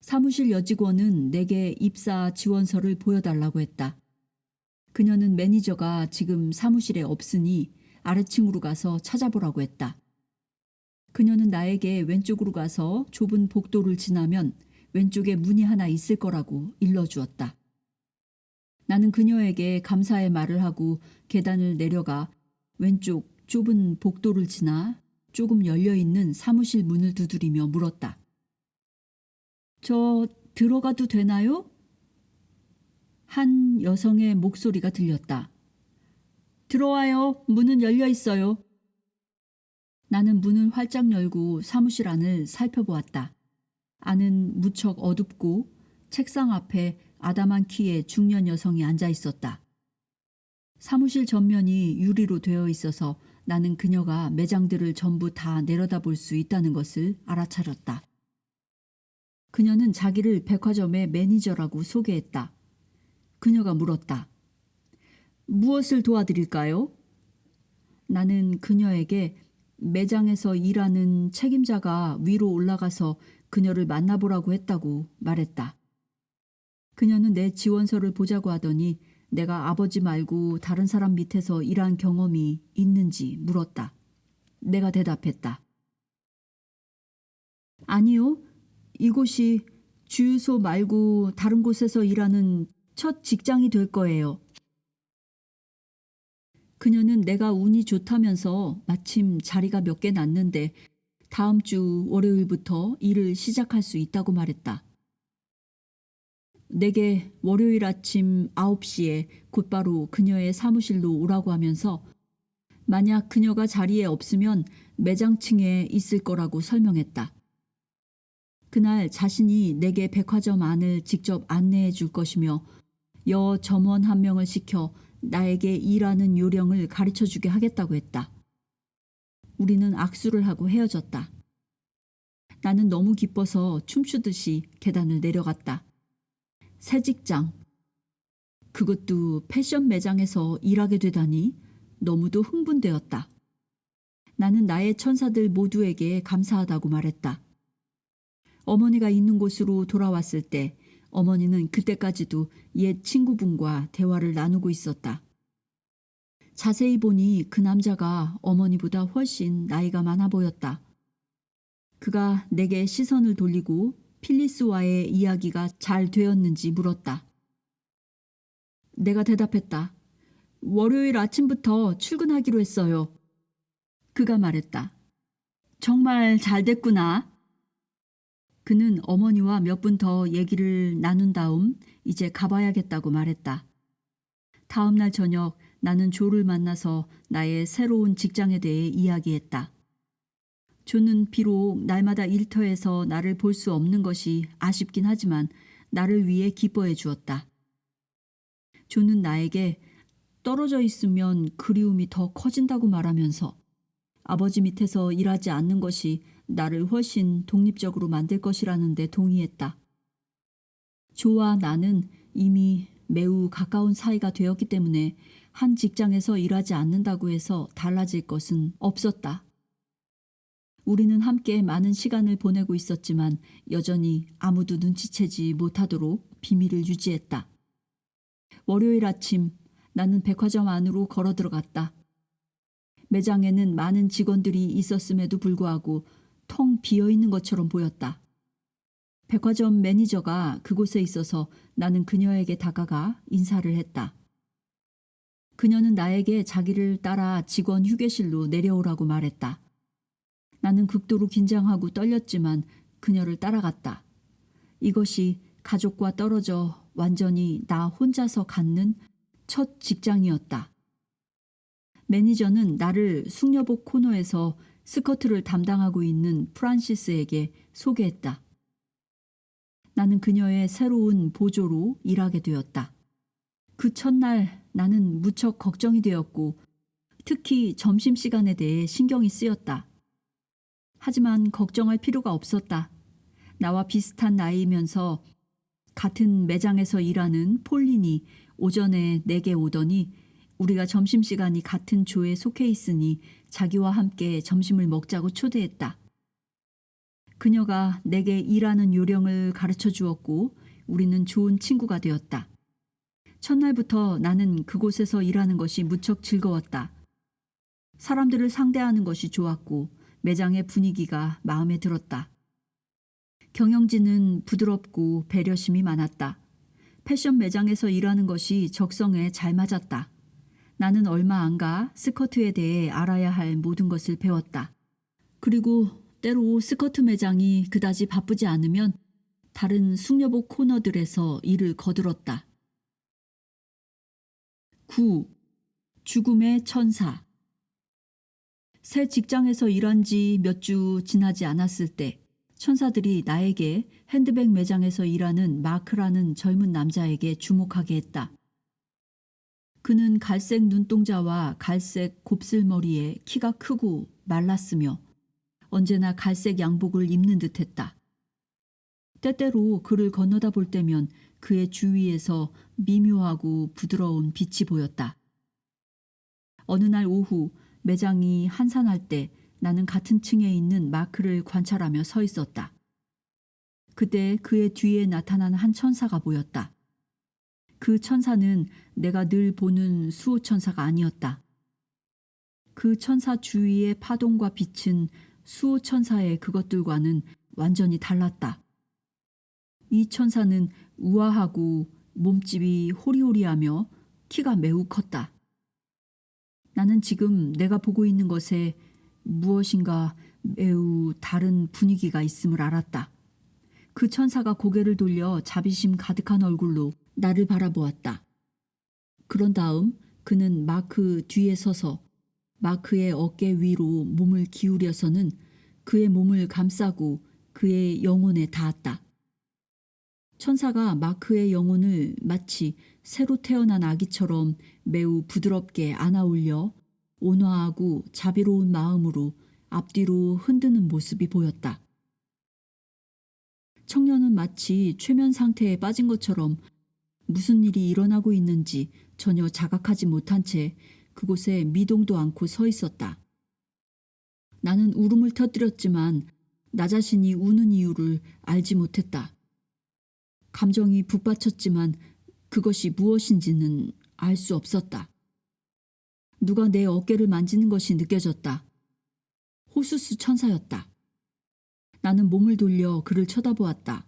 사무실 여직원은 내게 입사 지원서를 보여달라고 했다. 그녀는 매니저가 지금 사무실에 없으니 아래층으로 가서 찾아보라고 했다. 그녀는 나에게 왼쪽으로 가서 좁은 복도를 지나면 왼쪽에 문이 하나 있을 거라고 일러주었다. 나는 그녀에게 감사의 말을 하고 계단을 내려가 왼쪽 좁은 복도를 지나 조금 열려있는 사무실 문을 두드리며 물었다. 저 들어가도 되나요? 한 여성의 목소리가 들렸다. 들어와요. 문은 열려 있어요. 나는 문을 활짝 열고 사무실 안을 살펴보았다. 안은 무척 어둡고 책상 앞에 아담한 키의 중년 여성이 앉아 있었다. 사무실 전면이 유리로 되어 있어서 나는 그녀가 매장들을 전부 다 내려다볼 수 있다는 것을 알아차렸다. 그녀는 자기를 백화점의 매니저라고 소개했다. 그녀가 물었다. 무엇을 도와드릴까요? 나는 그녀에게 매장에서 일하는 책임자가 위로 올라가서 그녀를 만나보라고 했다고 말했다. 그녀는 내 지원서를 보자고 하더니 내가 아버지 말고 다른 사람 밑에서 일한 경험이 있는지 물었다. 내가 대답했다. 아니요. 이곳이 주유소 말고 다른 곳에서 일하는 첫 직장이 될 거예요. 그녀는 내가 운이 좋다면서 마침 자리가 몇 개 났는데 다음 주 월요일부터 일을 시작할 수 있다고 말했다. 내게 월요일 아침 9시에 곧바로 그녀의 사무실로 오라고 하면서 만약 그녀가 자리에 없으면 매장층에 있을 거라고 설명했다. 그날 자신이 내게 백화점 안을 직접 안내해 줄 것이며 여 점원 한 명을 시켜 나에게 일하는 요령을 가르쳐 주게 하겠다고 했다. 우리는 악수를 하고 헤어졌다. 나는 너무 기뻐서 춤추듯이 계단을 내려갔다. 새 직장. 그것도 패션 매장에서 일하게 되다니 너무도 흥분되었다. 나는 나의 천사들 모두에게 감사하다고 말했다. 어머니가 있는 곳으로 돌아왔을 때 어머니는 그때까지도 옛 친구분과 대화를 나누고 있었다. 자세히 보니 그 남자가 어머니보다 훨씬 나이가 많아 보였다. 그가 내게 시선을 돌리고 필리스와의 이야기가 잘 되었는지 물었다. 내가 대답했다. 월요일 아침부터 출근하기로 했어요. 그가 말했다. 정말 잘 됐구나. 그는 어머니와 몇 분 더 얘기를 나눈 다음 이제 가봐야겠다고 말했다. 다음 날 저녁 나는 조를 만나서 나의 새로운 직장에 대해 이야기했다. 조는 비록 날마다 일터에서 나를 볼 수 없는 것이 아쉽긴 하지만 나를 위해 기뻐해 주었다. 조는 나에게 떨어져 있으면 그리움이 더 커진다고 말하면서 아버지 밑에서 일하지 않는 것이 나를 훨씬 독립적으로 만들 것이라는 데 동의했다. 조와 나는 이미 매우 가까운 사이가 되었기 때문에 한 직장에서 일하지 않는다고 해서 달라질 것은 없었다. 우리는 함께 많은 시간을 보내고 있었지만 여전히 아무도 눈치채지 못하도록 비밀을 유지했다. 월요일 아침 나는 백화점 안으로 걸어 들어갔다. 매장에는 많은 직원들이 있었음에도 불구하고 텅 비어있는 것처럼 보였다. 백화점 매니저가 그곳에 있어서 나는 그녀에게 다가가 인사를 했다. 그녀는 나에게 자기를 따라 직원 휴게실로 내려오라고 말했다. 나는 극도로 긴장하고 떨렸지만 그녀를 따라갔다. 이것이 가족과 떨어져 완전히 나 혼자서 갖는 첫 직장이었다. 매니저는 나를 숙녀복 코너에서 스커트를 담당하고 있는 프란시스에게 소개했다. 나는 그녀의 새로운 보조로 일하게 되었다. 그 첫날 나는 무척 걱정이 되었고 특히 점심시간에 대해 신경이 쓰였다. 하지만 걱정할 필요가 없었다. 나와 비슷한 나이이면서 같은 매장에서 일하는 폴린이 오전에 내게 오더니 우리가 점심시간이 같은 조에 속해 있으니 자기와 함께 점심을 먹자고 초대했다. 그녀가 내게 일하는 요령을 가르쳐 주었고 우리는 좋은 친구가 되었다. 첫날부터 나는 그곳에서 일하는 것이 무척 즐거웠다. 사람들을 상대하는 것이 좋았고 매장의 분위기가 마음에 들었다. 경영진은 부드럽고 배려심이 많았다. 패션 매장에서 일하는 것이 적성에 잘 맞았다. 나는 얼마 안 가 스커트에 대해 알아야 할 모든 것을 배웠다. 그리고 때로 스커트 매장이 그다지 바쁘지 않으면 다른 숙녀복 코너들에서 일을 거들었다. 9. 죽음의 천사. 새 직장에서 일한 지 몇 주 지나지 않았을 때 천사들이 나에게 핸드백 매장에서 일하는 마크라는 젊은 남자에게 주목하게 했다. 그는 갈색 눈동자와 갈색 곱슬머리에 키가 크고 말랐으며 언제나 갈색 양복을 입는 듯했다. 때때로 그를 건너다 볼 때면 그의 주위에서 미묘하고 부드러운 빛이 보였다. 어느 날 오후 매장이 한산할 때 나는 같은 층에 있는 마크를 관찰하며 서 있었다. 그때 그의 뒤에 나타난 한 천사가 보였다. 그 천사는 내가 늘 보는 수호천사가 아니었다. 그 천사 주위의 파동과 빛은 수호천사의 그것들과는 완전히 달랐다. 이 천사는 우아하고 몸집이 호리호리하며 키가 매우 컸다. 나는 지금 내가 보고 있는 것에 무엇인가 매우 다른 분위기가 있음을 알았다. 그 천사가 고개를 돌려 자비심 가득한 얼굴로 나를 바라보았다. 그런 다음 그는 마크 뒤에 서서 마크의 어깨 위로 몸을 기울여서는 그의 몸을 감싸고 그의 영혼에 닿았다. 천사가 마크의 영혼을 마치 새로 태어난 아기처럼 매우 부드럽게 안아올려 온화하고 자비로운 마음으로 앞뒤로 흔드는 모습이 보였다. 청년은 마치 최면 상태에 빠진 것처럼 무슨 일이 일어나고 있는지 전혀 자각하지 못한 채 그곳에 미동도 않고 서 있었다. 나는 울음을 터뜨렸지만 나 자신이 우는 이유를 알지 못했다. 감정이 북받쳤지만 그것이 무엇인지는 알 수 없었다. 누가 내 어깨를 만지는 것이 느껴졌다. 호수스 천사였다. 나는 몸을 돌려 그를 쳐다보았다.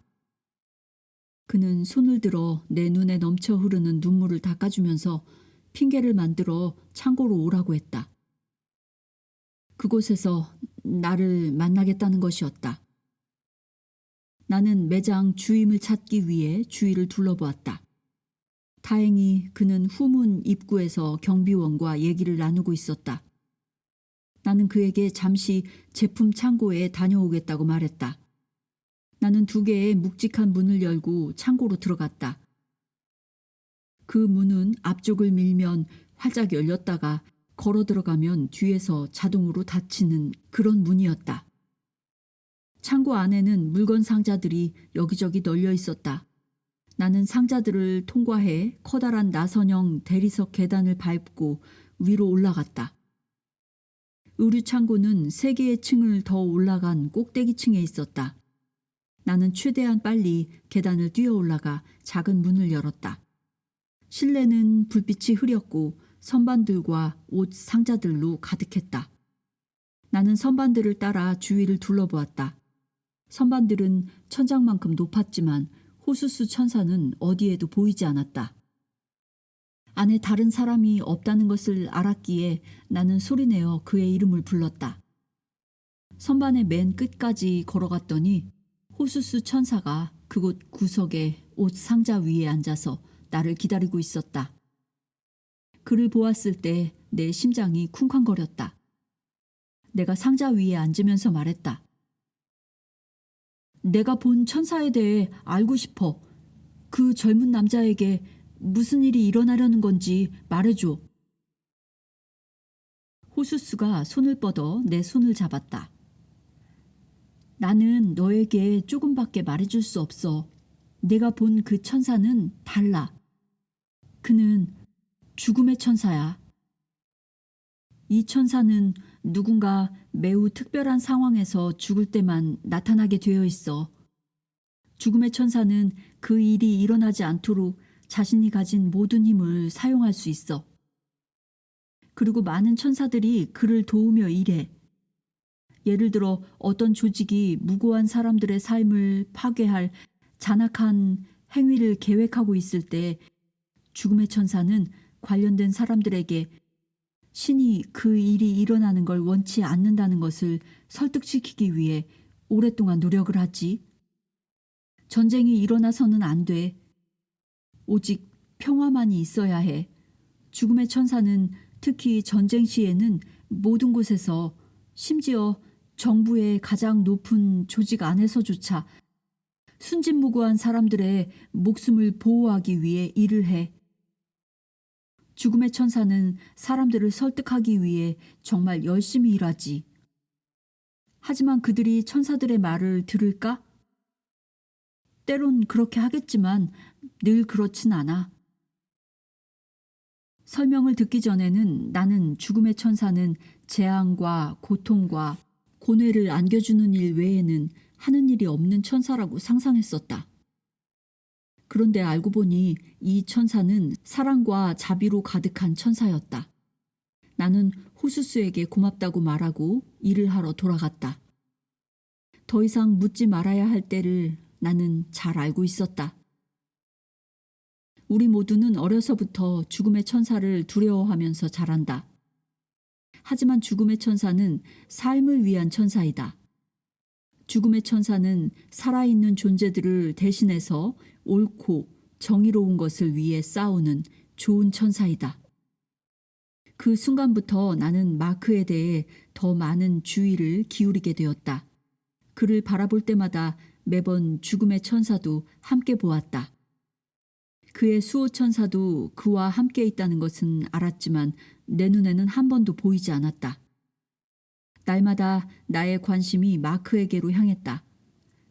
그는 손을 들어 내 눈에 넘쳐 흐르는 눈물을 닦아주면서 핑계를 만들어 창고로 오라고 했다. 그곳에서 나를 만나겠다는 것이었다. 나는 매장 주임을 찾기 위해 주위를 둘러보았다. 다행히 그는 후문 입구에서 경비원과 얘기를 나누고 있었다. 나는 그에게 잠시 제품 창고에 다녀오겠다고 말했다. 나는 2개의 묵직한 문을 열고 창고로 들어갔다. 그 문은 앞쪽을 밀면 활짝 열렸다가 걸어 들어가면 뒤에서 자동으로 닫히는 그런 문이었다. 창고 안에는 물건 상자들이 여기저기 널려 있었다. 나는 상자들을 통과해 커다란 나선형 대리석 계단을 밟고 위로 올라갔다. 의류 창고는 3개의 층을 더 올라간 꼭대기 층에 있었다. 나는 최대한 빨리 계단을 뛰어 올라가 작은 문을 열었다. 실내는 불빛이 흐렸고 선반들과 옷 상자들로 가득했다. 나는 선반들을 따라 주위를 둘러보았다. 선반들은 천장만큼 높았지만 호수스 천사는 어디에도 보이지 않았다. 안에 다른 사람이 없다는 것을 알았기에 나는 소리내어 그의 이름을 불렀다. 선반의 맨 끝까지 걸어갔더니 호수스 천사가 그곳 구석에 옷 상자 위에 앉아서 나를 기다리고 있었다. 그를 보았을 때 내 심장이 쿵쾅거렸다. 내가 상자 위에 앉으면서 말했다. 내가 본 천사에 대해 알고 싶어. 그 젊은 남자에게 무슨 일이 일어나려는 건지 말해줘. 호수스가 손을 뻗어 내 손을 잡았다. 나는 너에게 조금밖에 말해줄 수 없어. 내가 본 그 천사는 달라. 그는 죽음의 천사야. 이 천사는 누군가 매우 특별한 상황에서 죽을 때만 나타나게 되어 있어. 죽음의 천사는 그 일이 일어나지 않도록 자신이 가진 모든 힘을 사용할 수 있어. 그리고 많은 천사들이 그를 도우며 일해. 예를 들어 어떤 조직이 무고한 사람들의 삶을 파괴할 잔악한 행위를 계획하고 있을 때 죽음의 천사는 관련된 사람들에게 신이 그 일이 일어나는 걸 원치 않는다는 것을 설득시키기 위해 오랫동안 노력을 하지. 전쟁이 일어나서는 안 돼. 오직 평화만이 있어야 해. 죽음의 천사는 특히 전쟁 시에는 모든 곳에서 심지어 정부의 가장 높은 조직 안에서조차 순진무구한 사람들의 목숨을 보호하기 위해 일을 해. 죽음의 천사는 사람들을 설득하기 위해 정말 열심히 일하지. 하지만 그들이 천사들의 말을 들을까? 때론 그렇게 하겠지만 늘 그렇진 않아. 설명을 듣기 전에는 나는 죽음의 천사는 재앙과 고통과 고뇌를 안겨주는 일 외에는 하는 일이 없는 천사라고 상상했었다. 그런데 알고 보니 이 천사는 사랑과 자비로 가득한 천사였다. 나는 후수스에게 고맙다고 말하고 일을 하러 돌아갔다. 더 이상 묻지 말아야 할 때를 나는 잘 알고 있었다. 우리 모두는 어려서부터 죽음의 천사를 두려워하면서 자란다. 하지만 죽음의 천사는 삶을 위한 천사이다. 죽음의 천사는 살아있는 존재들을 대신해서 옳고 정의로운 것을 위해 싸우는 좋은 천사이다. 그 순간부터 나는 마크에 대해 더 많은 주의를 기울이게 되었다. 그를 바라볼 때마다 매번 죽음의 천사도 함께 보았다. 그의 수호천사도 그와 함께 있다는 것은 알았지만 내 눈에는 한 번도 보이지 않았다. 날마다 나의 관심이 마크에게로 향했다.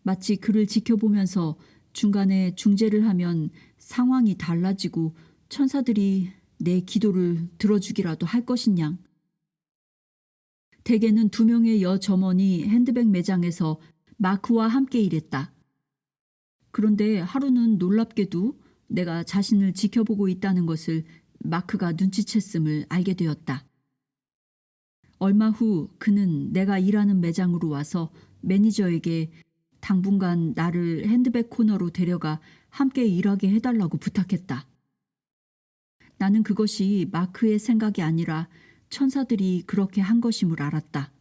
마치 그를 지켜보면서 중간에 중재를 하면 상황이 달라지고 천사들이 내 기도를 들어주기라도 할 것인 양. 대개는 2명의 여점원이 핸드백 매장에서 마크와 함께 일했다. 그런데 하루는 놀랍게도 내가 자신을 지켜보고 있다는 것을 마크가 눈치챘음을 알게 되었다. 얼마 후 그는 내가 일하는 매장으로 와서 매니저에게 당분간 나를 핸드백 코너로 데려가 함께 일하게 해달라고 부탁했다. 나는 그것이 마크의 생각이 아니라 천사들이 그렇게 한 것임을 알았다.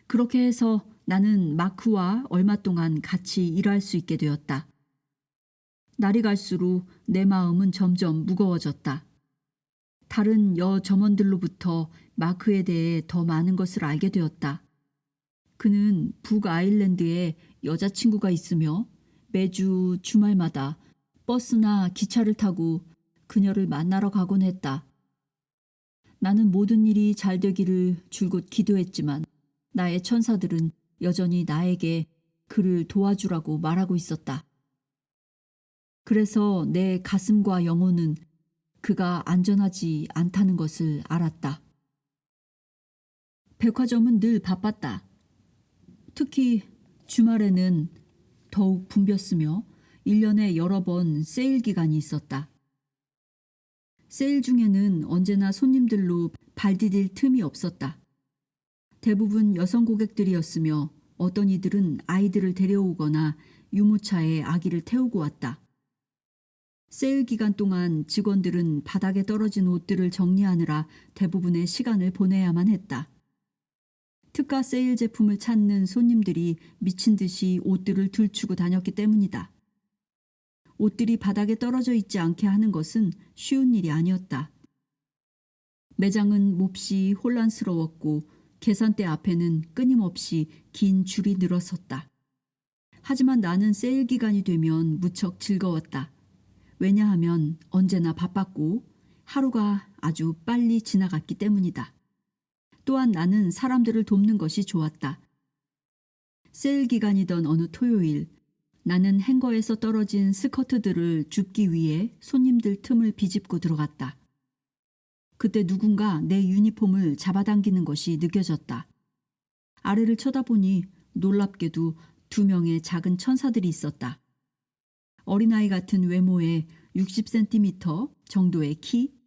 그렇게 해서 나는 마크와 얼마 동안 같이 일할 수 있게 되었다. 날이 갈수록 내 마음은 점점 무거워졌다. 다른 여점원들로부터 마크에 대해 더 많은 것을 알게 되었다. 그는 북아일랜드에 여자친구가 있으며 매주 주말마다 버스나 기차를 타고 그녀를 만나러 가곤 했다. 나는 모든 일이 잘 되기를 줄곧 기도했지만 나의 천사들은 여전히 나에게 그를 도와주라고 말하고 있었다. 그래서 내 가슴과 영혼은 그가 안전하지 않다는 것을 알았다. 백화점은 늘 바빴다. 특히 주말에는 더욱 붐볐으며 1년에 여러 번 세일 기간이 있었다. 세일 중에는 언제나 손님들로 발 디딜 틈이 없었다. 대부분 여성 고객들이었으며 어떤 이들은 아이들을 데려오거나 유모차에 아기를 태우고 왔다. 세일 기간 동안 직원들은 바닥에 떨어진 옷들을 정리하느라 대부분의 시간을 보내야만 했다. 특가 세일 제품을 찾는 손님들이 미친 듯이 옷들을 들추고 다녔기 때문이다. 옷들이 바닥에 떨어져 있지 않게 하는 것은 쉬운 일이 아니었다. 매장은 몹시 혼란스러웠고 계산대 앞에는 끊임없이 긴 줄이 늘어섰다. 하지만 나는 세일 기간이 되면 무척 즐거웠다. 왜냐하면 언제나 바빴고 하루가 아주 빨리 지나갔기 때문이다. 또한 나는 사람들을 돕는 것이 좋았다. 세일 기간이던 어느 토요일, 나는 행거에서 떨어진 스커트들을 줍기 위해 손님들 틈을 비집고 들어갔다. 그때 누군가 내 유니폼을 잡아당기는 것이 느껴졌다. 아래를 쳐다보니 놀랍게도 2명의 작은 천사들이 있었다. 어린아이 같은 외모에 60cm 정도의 키,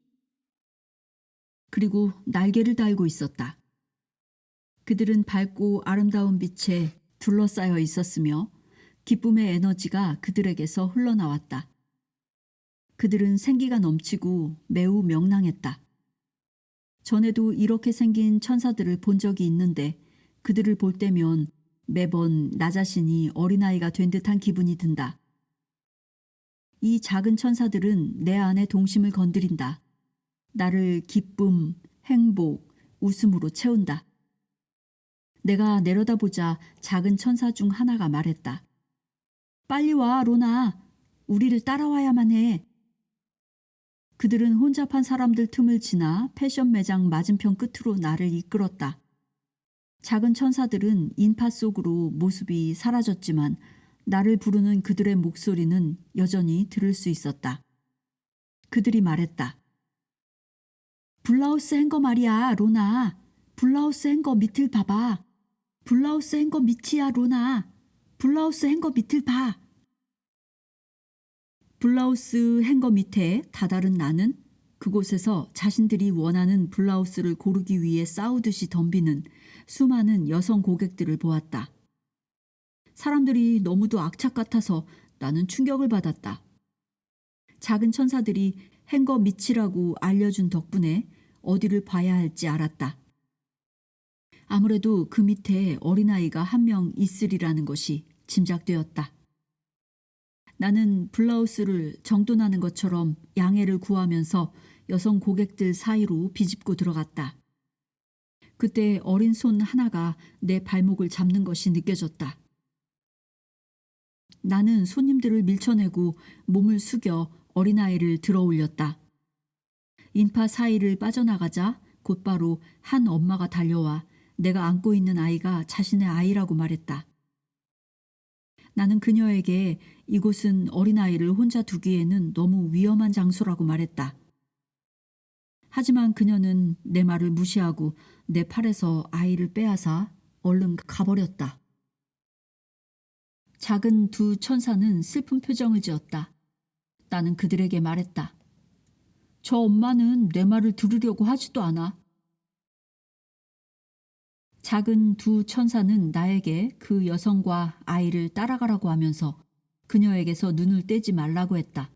그리고 날개를 달고 있었다. 그들은 밝고 아름다운 빛에 둘러싸여 있었으며 기쁨의 에너지가 그들에게서 흘러나왔다. 그들은 생기가 넘치고 매우 명랑했다. 전에도 이렇게 생긴 천사들을 본 적이 있는데 그들을 볼 때면 매번 나 자신이 어린아이가 된 듯한 기분이 든다. 이 작은 천사들은 내 안의 동심을 건드린다. 나를 기쁨, 행복, 웃음으로 채운다. 내가 내려다보자 작은 천사 중 하나가 말했다. 빨리 와, 로나. 우리를 따라와야만 해. 그들은 혼잡한 사람들 틈을 지나 패션 매장 맞은편 끝으로 나를 이끌었다. 작은 천사들은 인파 속으로 모습이 사라졌지만 나를 부르는 그들의 목소리는 여전히 들을 수 있었다. 그들이 말했다. 블라우스 행거 말이야, 로나. 블라우스 행거 밑을 봐봐. 블라우스 행거 밑이야, 로나. 블라우스 행거 밑을 봐. 블라우스 행거 밑에 다다른 나는 그곳에서 자신들이 원하는 블라우스를 고르기 위해 싸우듯이 덤비는 수많은 여성 고객들을 보았다. 사람들이 너무도 악착 같아서 나는 충격을 받았다. 작은 천사들이 행거 밑이라고 알려준 덕분에 어디를 봐야 할지 알았다. 아무래도 그 밑에 어린아이가 한 명 있으리라는 것이 짐작되었다. 나는 블라우스를 정돈하는 것처럼 양해를 구하면서 여성 고객들 사이로 비집고 들어갔다. 그때 어린 손 하나가 내 발목을 잡는 것이 느껴졌다. 나는 손님들을 밀쳐내고 몸을 숙여 어린아이를 들어 올렸다. 인파 사이를 빠져나가자 곧바로 한 엄마가 달려와 내가 안고 있는 아이가 자신의 아이라고 말했다. 나는 그녀에게 이곳은 어린아이를 혼자 두기에는 너무 위험한 장소라고 말했다. 하지만 그녀는 내 말을 무시하고 내 팔에서 아이를 빼앗아 얼른 가버렸다. 작은 두 천사는 슬픈 표정을 지었다. 나는 그들에게 말했다. 저 엄마는 내 말을 들으려고 하지도 않아. 작은 두 천사는 나에게 그 여성과 아이를 따라가라고 하면서 그녀에게서 눈을 떼지 말라고 했다.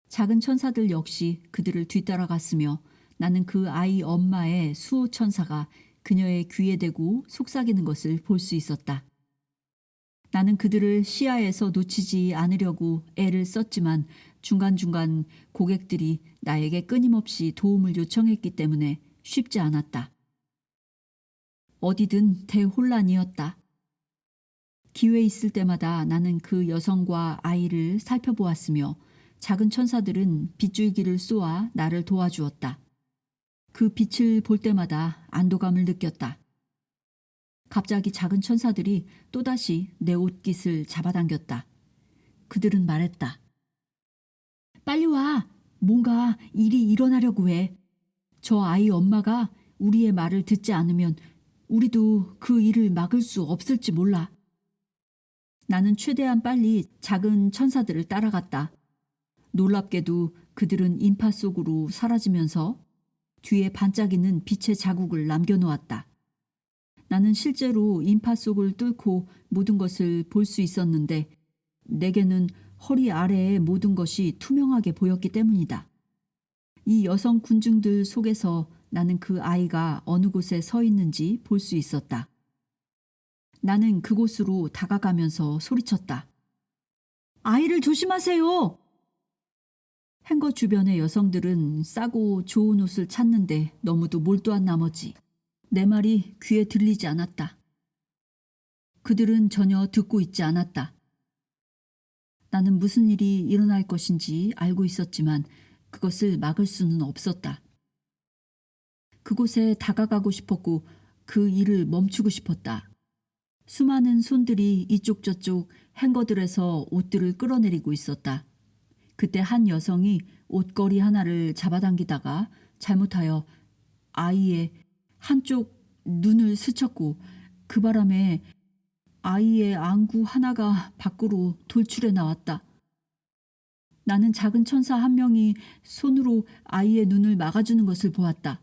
작은 천사들 역시 그들을 뒤따라갔으며 나는 그 아이 엄마의 수호 천사가 그녀의 귀에 대고 속삭이는 것을 볼 수 있었다. 나는 그들을 시야에서 놓치지 않으려고 애를 썼지만 중간중간 고객들이 나에게 끊임없이 도움을 요청했기 때문에 쉽지 않았다. 어디든 대혼란이었다. 기회 있을 때마다 나는 그 여성과 아이를 살펴보았으며 작은 천사들은 빗줄기를 쏘아 나를 도와주었다. 그 빛을 볼 때마다 안도감을 느꼈다. 갑자기 작은 천사들이 또다시 내 옷깃을 잡아당겼다. 그들은 말했다. 빨리 와. 뭔가 일이 일어나려고 해. 저 아이 엄마가 우리의 말을 듣지 않으면 우리도 그 일을 막을 수 없을지 몰라. 나는 최대한 빨리 작은 천사들을 따라갔다. 놀랍게도 그들은 인파 속으로 사라지면서 뒤에 반짝이는 빛의 자국을 남겨놓았다. 나는 실제로 인파 속을 뚫고 모든 것을 볼 수 있었는데 내게는 허리 아래의 모든 것이 투명하게 보였기 때문이다. 이 여성 군중들 속에서 나는 그 아이가 어느 곳에 서 있는지 볼 수 있었다. 나는 그곳으로 다가가면서 소리쳤다. 아이를 조심하세요! 행거 주변의 여성들은 싸고 좋은 옷을 찾는데 너무도 몰두한 나머지 내 말이 귀에 들리지 않았다. 그들은 전혀 듣고 있지 않았다. 나는 무슨 일이 일어날 것인지 알고 있었지만 그것을 막을 수는 없었다. 그곳에 다가가고 싶었고 그 일을 멈추고 싶었다. 수많은 손들이 이쪽 저쪽 행거들에서 옷들을 끌어내리고 있었다. 그때 한 여성이 옷걸이 하나를 잡아당기다가 잘못하여 아이의 한쪽 눈을 스쳤고 그 바람에 아이의 안구 하나가 밖으로 돌출해 나왔다. 나는 작은 천사 한 명이 손으로 아이의 눈을 막아주는 것을 보았다.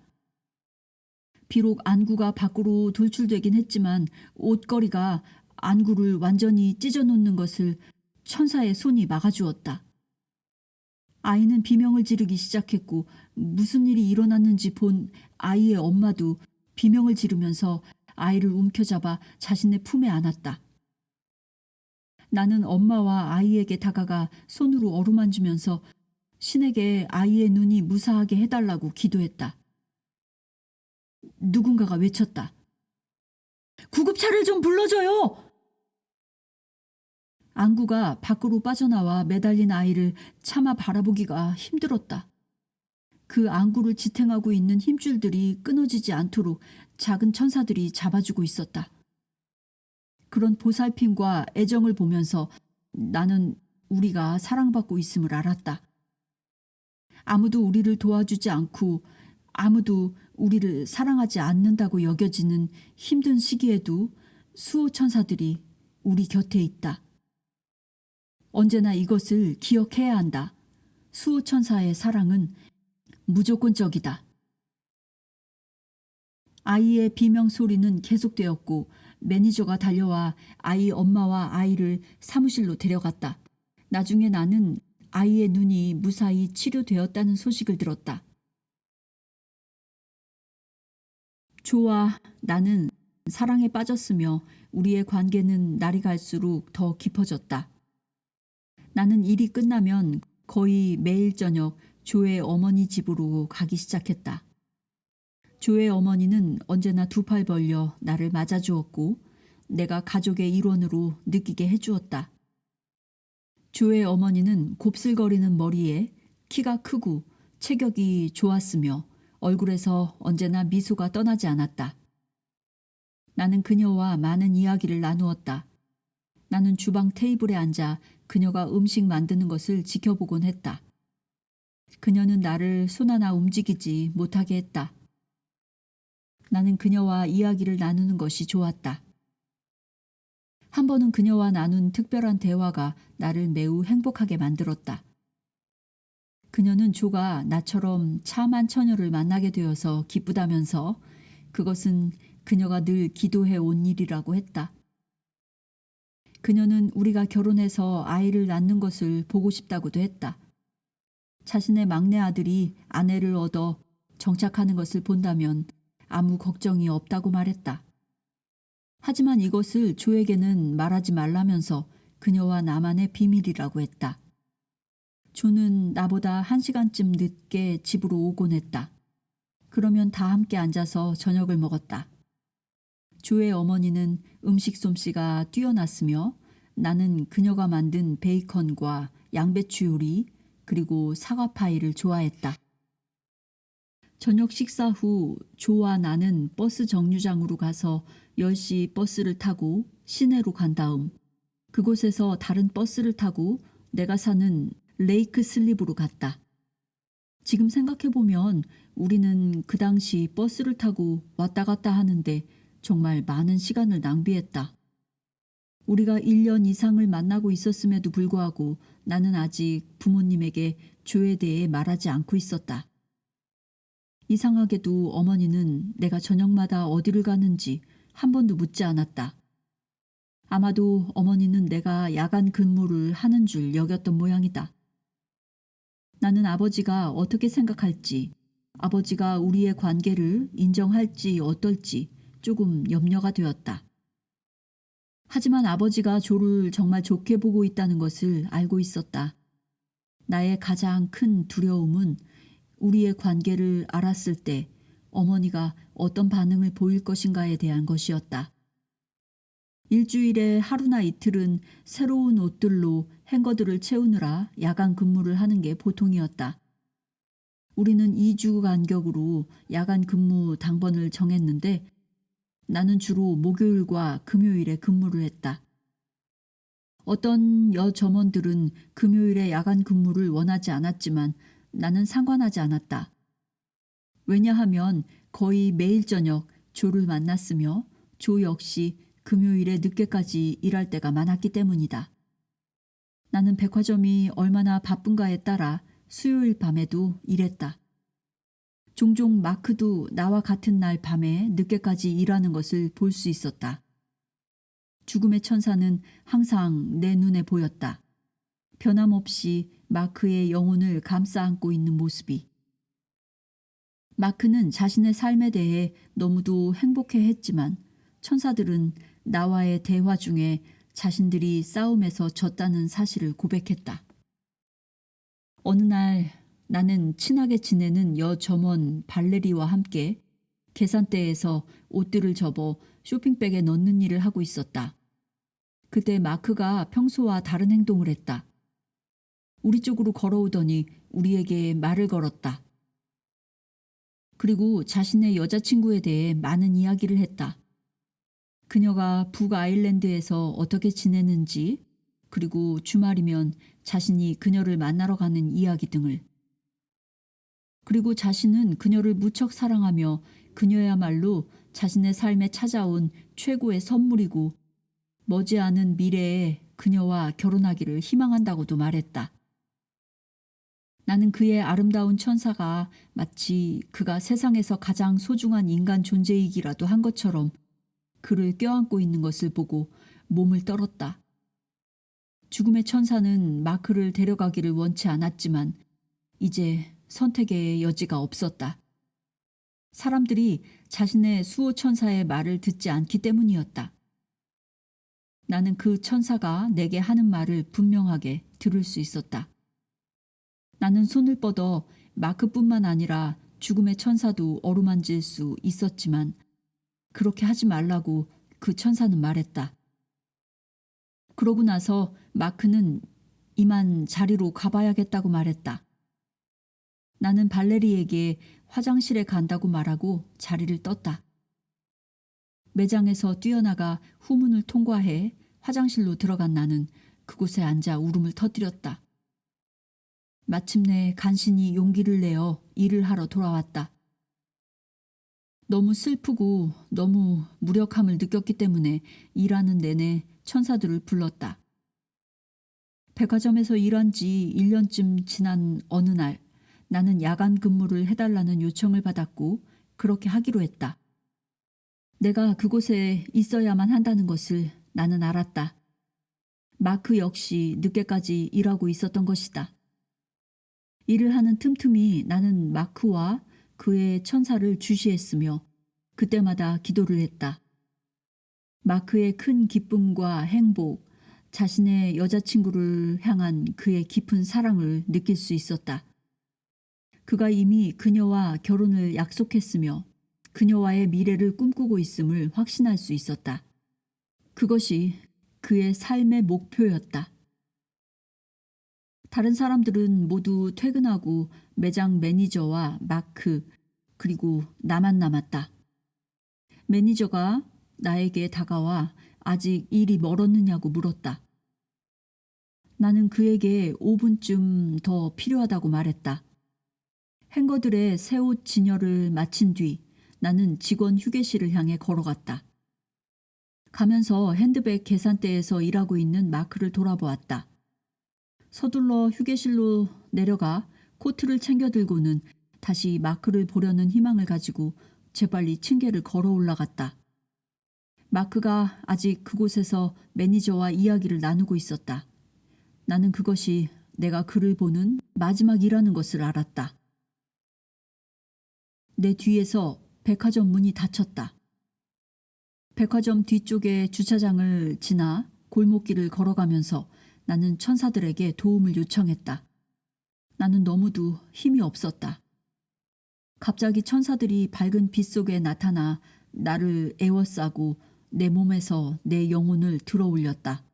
비록 안구가 밖으로 돌출되긴 했지만 옷걸이가 안구를 완전히 찢어놓는 것을 천사의 손이 막아주었다. 아이는 비명을 지르기 시작했고 무슨 일이 일어났는지 본 아이의 엄마도 비명을 지르면서 아이를 움켜잡아 자신의 품에 안았다. 나는 엄마와 아이에게 다가가 손으로 어루만지면서 신에게 아이의 눈이 무사하게 해달라고 기도했다. 누군가가 외쳤다. 구급차를 좀 불러줘요! 안구가 밖으로 빠져나와 매달린 아이를 차마 바라보기가 힘들었다. 그 안구를 지탱하고 있는 힘줄들이 끊어지지 않도록 작은 천사들이 잡아주고 있었다. 그런 보살핌과 애정을 보면서 나는 우리가 사랑받고 있음을 알았다. 아무도 우리를 도와주지 않고 아무도 우리를 사랑하지 않는다고 여겨지는 힘든 시기에도 수호 천사들이 우리 곁에 있다. 언제나 이것을 기억해야 한다. 수호 천사의 사랑은 무조건적이다. 아이의 비명 소리는 계속되었고 매니저가 달려와 아이 엄마와 아이를 사무실로 데려갔다. 나중에 나는 아이의 눈이 무사히 치료되었다는 소식을 들었다. 조와 나는 사랑에 빠졌으며 우리의 관계는 날이 갈수록 더 깊어졌다. 나는 일이 끝나면 거의 매일 저녁 조의 어머니 집으로 가기 시작했다. 조의 어머니는 언제나 두 팔 벌려 나를 맞아주었고 내가 가족의 일원으로 느끼게 해주었다. 조의 어머니는 곱슬거리는 머리에 키가 크고 체격이 좋았으며 얼굴에서 언제나 미소가 떠나지 않았다. 나는 그녀와 많은 이야기를 나누었다. 나는 주방 테이블에 앉아 그녀가 음식 만드는 것을 지켜보곤 했다. 그녀는 나를 손 하나 움직이지 못하게 했다. 나는 그녀와 이야기를 나누는 것이 좋았다. 한 번은 그녀와 나눈 특별한 대화가 나를 매우 행복하게 만들었다. 그녀는 조가 나처럼 참한 처녀를 만나게 되어서 기쁘다면서 그것은 그녀가 늘 기도해 온 일이라고 했다. 그녀는 우리가 결혼해서 아이를 낳는 것을 보고 싶다고도 했다. 자신의 막내 아들이 아내를 얻어 정착하는 것을 본다면 아무 걱정이 없다고 말했다. 하지만 이것을 조에게는 말하지 말라면서 그녀와 나만의 비밀이라고 했다. 조는 나보다 1시간쯤 늦게 집으로 오곤 했다. 그러면 다 함께 앉아서 저녁을 먹었다. 조의 어머니는 음식 솜씨가 뛰어났으며 나는 그녀가 만든 베이컨과 양배추 요리 그리고 사과 파이를 좋아했다. 저녁 식사 후 조와 나는 버스 정류장으로 가서 10시 버스를 타고 시내로 간 다음 그곳에서 다른 버스를 타고 내가 사는 레이크 슬립으로 갔다. 지금 생각해보면 우리는 그 당시 버스를 타고 왔다 갔다 하는데 정말 많은 시간을 낭비했다. 우리가 1년 이상을 만나고 있었음에도 불구하고 나는 아직 부모님에게 조에 대해 말하지 않고 있었다. 이상하게도 어머니는 내가 저녁마다 어디를 가는지 한 번도 묻지 않았다. 아마도 어머니는 내가 야간 근무를 하는 줄 여겼던 모양이다. 나는 아버지가 어떻게 생각할지, 아버지가 우리의 관계를 인정할지 어떨지 조금 염려가 되었다. 하지만 아버지가 조를 정말 좋게 보고 있다는 것을 알고 있었다. 나의 가장 큰 두려움은 우리의 관계를 알았을 때 어머니가 어떤 반응을 보일 것인가에 대한 것이었다. 일주일에 하루나 이틀은 새로운 옷들로 행거들을 채우느라 야간 근무를 하는 게 보통이었다. 우리는 2주 간격으로 야간 근무 당번을 정했는데 나는 주로 목요일과 금요일에 근무를 했다. 어떤 여점원들은 금요일에 야간 근무를 원하지 않았지만 나는 상관하지 않았다. 왜냐하면 거의 매일 저녁 조를 만났으며 조 역시 금요일에 늦게까지 일할 때가 많았기 때문이다. 나는 백화점이 얼마나 바쁜가에 따라 수요일 밤에도 일했다. 종종 마크도 나와 같은 날 밤에 늦게까지 일하는 것을 볼 수 있었다. 죽음의 천사는 항상 내 눈에 보였다. 변함없이 마크의 영혼을 감싸 안고 있는 모습이. 마크는 자신의 삶에 대해 너무도 행복해했지만 천사들은 나와의 대화 중에 자신들이 싸움에서 졌다는 사실을 고백했다. 어느 날 나는 친하게 지내는 여점원 발레리와 함께 계산대에서 옷들을 접어 쇼핑백에 넣는 일을 하고 있었다. 그때 마크가 평소와 다른 행동을 했다. 우리 쪽으로 걸어오더니 우리에게 말을 걸었다. 그리고 자신의 여자친구에 대해 많은 이야기를 했다. 그녀가 북아일랜드에서 어떻게 지내는지, 그리고 주말이면 자신이 그녀를 만나러 가는 이야기 등을. 그리고 자신은 그녀를 무척 사랑하며 그녀야말로 자신의 삶에 찾아온 최고의 선물이고 머지않은 미래에 그녀와 결혼하기를 희망한다고도 말했다. 나는 그의 아름다운 천사가 마치 그가 세상에서 가장 소중한 인간 존재이기라도 한 것처럼 그를 껴안고 있는 것을 보고 몸을 떨었다. 죽음의 천사는 마크를 데려가기를 원치 않았지만 이제 선택의 여지가 없었다. 사람들이 자신의 수호 천사의 말을 듣지 않기 때문이었다. 나는 그 천사가 내게 하는 말을 분명하게 들을 수 있었다. 나는 손을 뻗어 마크뿐만 아니라 죽음의 천사도 어루만질 수 있었지만 그렇게 하지 말라고 그 천사는 말했다. 그러고 나서 마크는 이만 자리로 가봐야겠다고 말했다. 나는 발레리에게 화장실에 간다고 말하고 자리를 떴다. 매장에서 뛰어나가 후문을 통과해 화장실로 들어간 나는 그곳에 앉아 울음을 터뜨렸다. 마침내 간신히 용기를 내어 일을 하러 돌아왔다. 너무 슬프고 너무 무력함을 느꼈기 때문에 일하는 내내 천사들을 불렀다. 백화점에서 일한 지 1년쯤 지난 어느 날 나는 야간 근무를 해달라는 요청을 받았고 그렇게 하기로 했다. 내가 그곳에 있어야만 한다는 것을 나는 알았다. 마크 역시 늦게까지 일하고 있었던 것이다. 일을 하는 틈틈이 나는 마크와 그의 천사를 주시했으며 그때마다 기도를 했다. 마크의 큰 기쁨과 행복, 자신의 여자친구를 향한 그의 깊은 사랑을 느낄 수 있었다. 그가 이미 그녀와 결혼을 약속했으며 그녀와의 미래를 꿈꾸고 있음을 확신할 수 있었다. 그것이 그의 삶의 목표였다. 다른 사람들은 모두 퇴근하고 매장 매니저와 마크, 그리고 나만 남았다. 매니저가 나에게 다가와 아직 일이 멀었느냐고 물었다. 나는 그에게 5분쯤 더 필요하다고 말했다. 행거들의 새 옷 진열을 마친 뒤 나는 직원 휴게실을 향해 걸어갔다. 가면서 핸드백 계산대에서 일하고 있는 마크를 돌아보았다. 서둘러 휴게실로 내려가 코트를 챙겨 들고는 다시 마크를 보려는 희망을 가지고 재빨리 층계를 걸어 올라갔다. 마크가 아직 그곳에서 매니저와 이야기를 나누고 있었다. 나는 그것이 내가 그를 보는 마지막이라는 것을 알았다. 내 뒤에서 백화점 문이 닫혔다. 백화점 뒤쪽의 주차장을 지나 골목길을 걸어가면서 나는 천사들에게 도움을 요청했다. 나는 너무도 힘이 없었다. 갑자기 천사들이 밝은 빛 속에 나타나 나를 에워싸고 내 몸에서 내 영혼을 들어올렸다.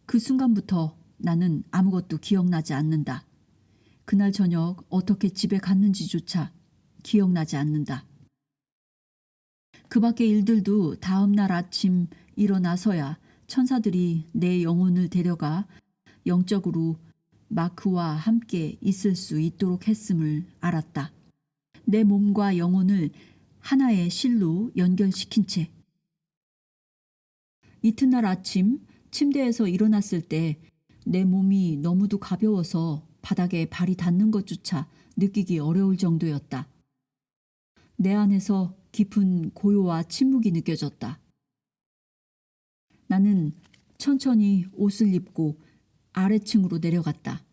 그 순간부터 나는 아무것도 기억나지 않는다. 그날 저녁 어떻게 집에 갔는지조차 기억나지 않는다. 그 밖의 일들도 다음 날 아침 일어나서야 천사들이 내 영혼을 데려가 영적으로 마크와 함께 있을 수 있도록 했음을 알았다. 내 몸과 영혼을 하나의 실로 연결시킨 채. 이튿날 아침 침대에서 일어났을 때 내 몸이 너무도 가벼워서 바닥에 발이 닿는 것조차 느끼기 어려울 정도였다. 내 안에서 깊은 고요와 침묵이 느껴졌다. 나는 천천히 옷을 입고 아래층으로 내려갔다.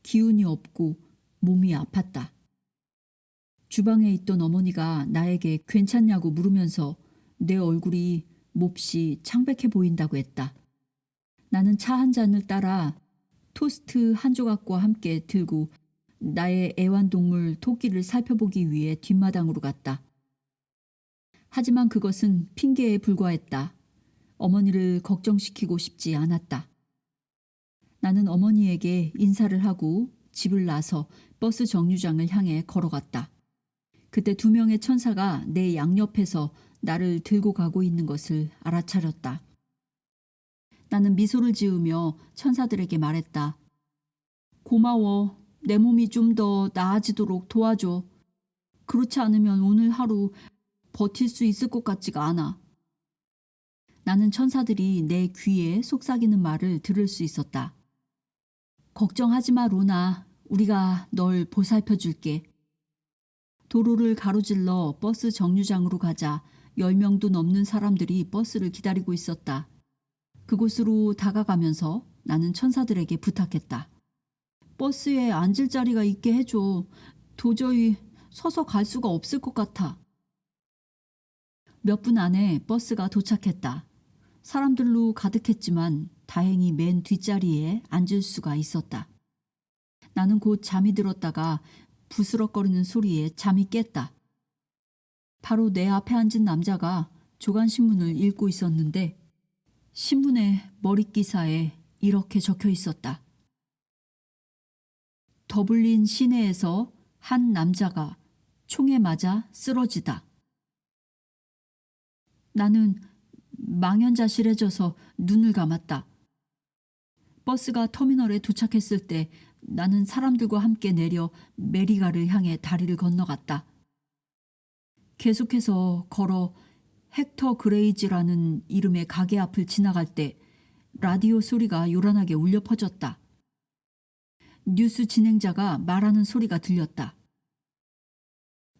기운이 없고 몸이 아팠다. 주방에 있던 어머니가 나에게 괜찮냐고 물으면서 내 얼굴이 몹시 창백해 보인다고 했다. 나는 차 한 잔을 따라 토스트 한 조각과 함께 들고 나의 애완동물 토끼를 살펴보기 위해 뒷마당으로 갔다. 하지만 그것은 핑계에 불과했다. 어머니를 걱정시키고 싶지 않았다. 나는 어머니에게 인사를 하고 집을 나서 버스 정류장을 향해 걸어갔다. 그때 2명의 천사가 내 양옆에서 나를 들고 가고 있는 것을 알아차렸다. 나는 미소를 지으며 천사들에게 말했다. 고마워. 내 몸이 좀 더 나아지도록 도와줘. 그렇지 않으면 오늘 하루 버틸 수 있을 것 같지가 않아. 나는 천사들이 내 귀에 속삭이는 말을 들을 수 있었다. 걱정하지 마, 로나. 우리가 널 보살펴 줄게. 도로를 가로질러 버스 정류장으로 가자 10명도 넘는 사람들이 버스를 기다리고 있었다. 그곳으로 다가가면서 나는 천사들에게 부탁했다. 버스에 앉을 자리가 있게 해줘. 도저히 서서 갈 수가 없을 것 같아. 몇 분 안에 버스가 도착했다. 사람들로 가득했지만 다행히 맨 뒷자리에 앉을 수가 있었다. 나는 곧 잠이 들었다가 부스럭거리는 소리에 잠이 깼다. 바로 내 앞에 앉은 남자가 조간신문을 읽고 있었는데 신문의 머릿기사에 이렇게 적혀 있었다. 더블린 시내에서 한 남자가 총에 맞아 쓰러지다. 나는 망연자실해져서 눈을 감았다. 버스가 터미널에 도착했을 때 나는 사람들과 함께 내려 메리가를 향해 다리를 건너갔다. 계속해서 걸어 헥터 그레이즈라는 이름의 가게 앞을 지나갈 때 라디오 소리가 요란하게 울려 퍼졌다. 뉴스 진행자가 말하는 소리가 들렸다.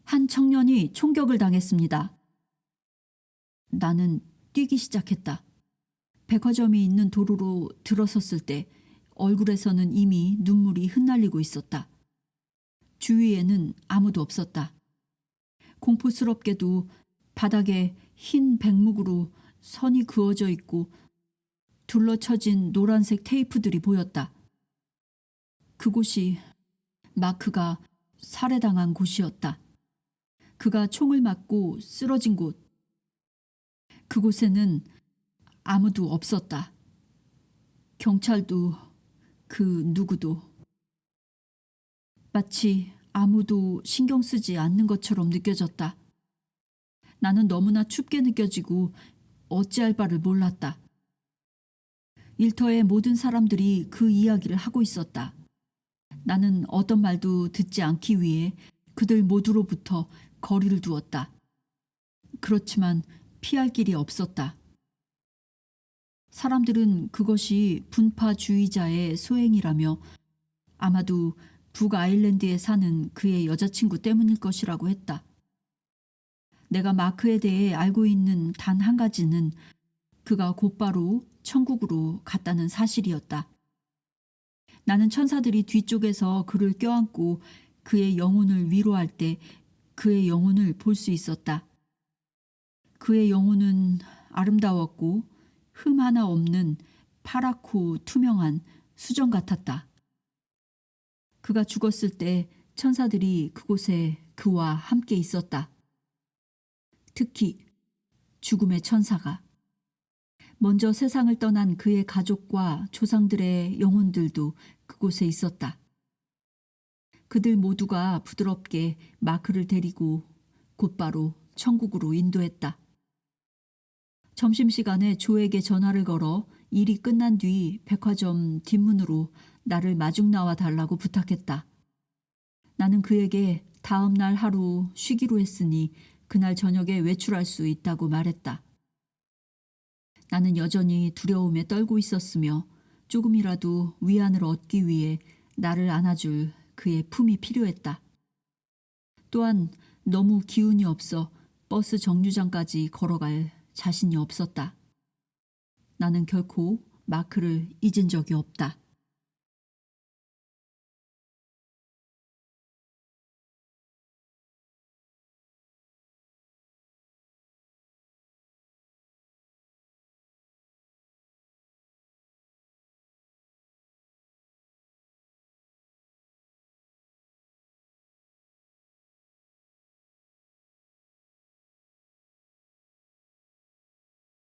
한 청년이 총격을 당했습니다. 나는 뛰기 시작했다. 백화점이 있는 도로로 들어섰을 때 얼굴에서는 이미 눈물이 흩날리고 있었다. 주위에는 아무도 없었다. 공포스럽게도 바닥에 흰 백목으로 선이 그어져 있고 둘러쳐진 노란색 테이프들이 보였다. 그곳이 마크가 살해당한 곳이었다. 그가 총을 맞고 쓰러진 곳. 그곳에는 아무도 없었다. 경찰도 그 누구도. 마치 아무도 신경 쓰지 않는 것처럼 느껴졌다. 나는 너무나 춥게 느껴지고 어찌할 바를 몰랐다. 일터의 모든 사람들이 그 이야기를 하고 있었다. 나는 어떤 말도 듣지 않기 위해 그들 모두로부터 거리를 두었다. 그렇지만 피할 길이 없었다. 사람들은 그것이 분파주의자의 소행이라며 아마도 북아일랜드에 사는 그의 여자친구 때문일 것이라고 했다. 내가 마크에 대해 알고 있는 단 한 가지는 그가 곧바로 천국으로 갔다는 사실이었다. 나는 천사들이 뒤쪽에서 그를 껴안고 그의 영혼을 위로할 때 그의 영혼을 볼 수 있었다. 그의 영혼은 아름다웠고 흠 하나 없는 파랗고 투명한 수정 같았다. 그가 죽었을 때 천사들이 그곳에 그와 함께 있었다. 특히 죽음의 천사가. 먼저 세상을 떠난 그의 가족과 조상들의 영혼들도 그곳에 있었다. 그들 모두가 부드럽게 마크를 데리고 곧바로 천국으로 인도했다. 점심시간에 조에게 전화를 걸어 일이 끝난 뒤 백화점 뒷문으로 나를 마중 나와 달라고 부탁했다. 나는 그에게 다음 날 하루 쉬기로 했으니 그날 저녁에 외출할 수 있다고 말했다. 나는 여전히 두려움에 떨고 있었으며 조금이라도 위안을 얻기 위해 나를 안아줄 그의 품이 필요했다. 또한 너무 기운이 없어 버스 정류장까지 걸어갈 자신이 없었다. 나는 결코 마크를 잊은 적이 없다.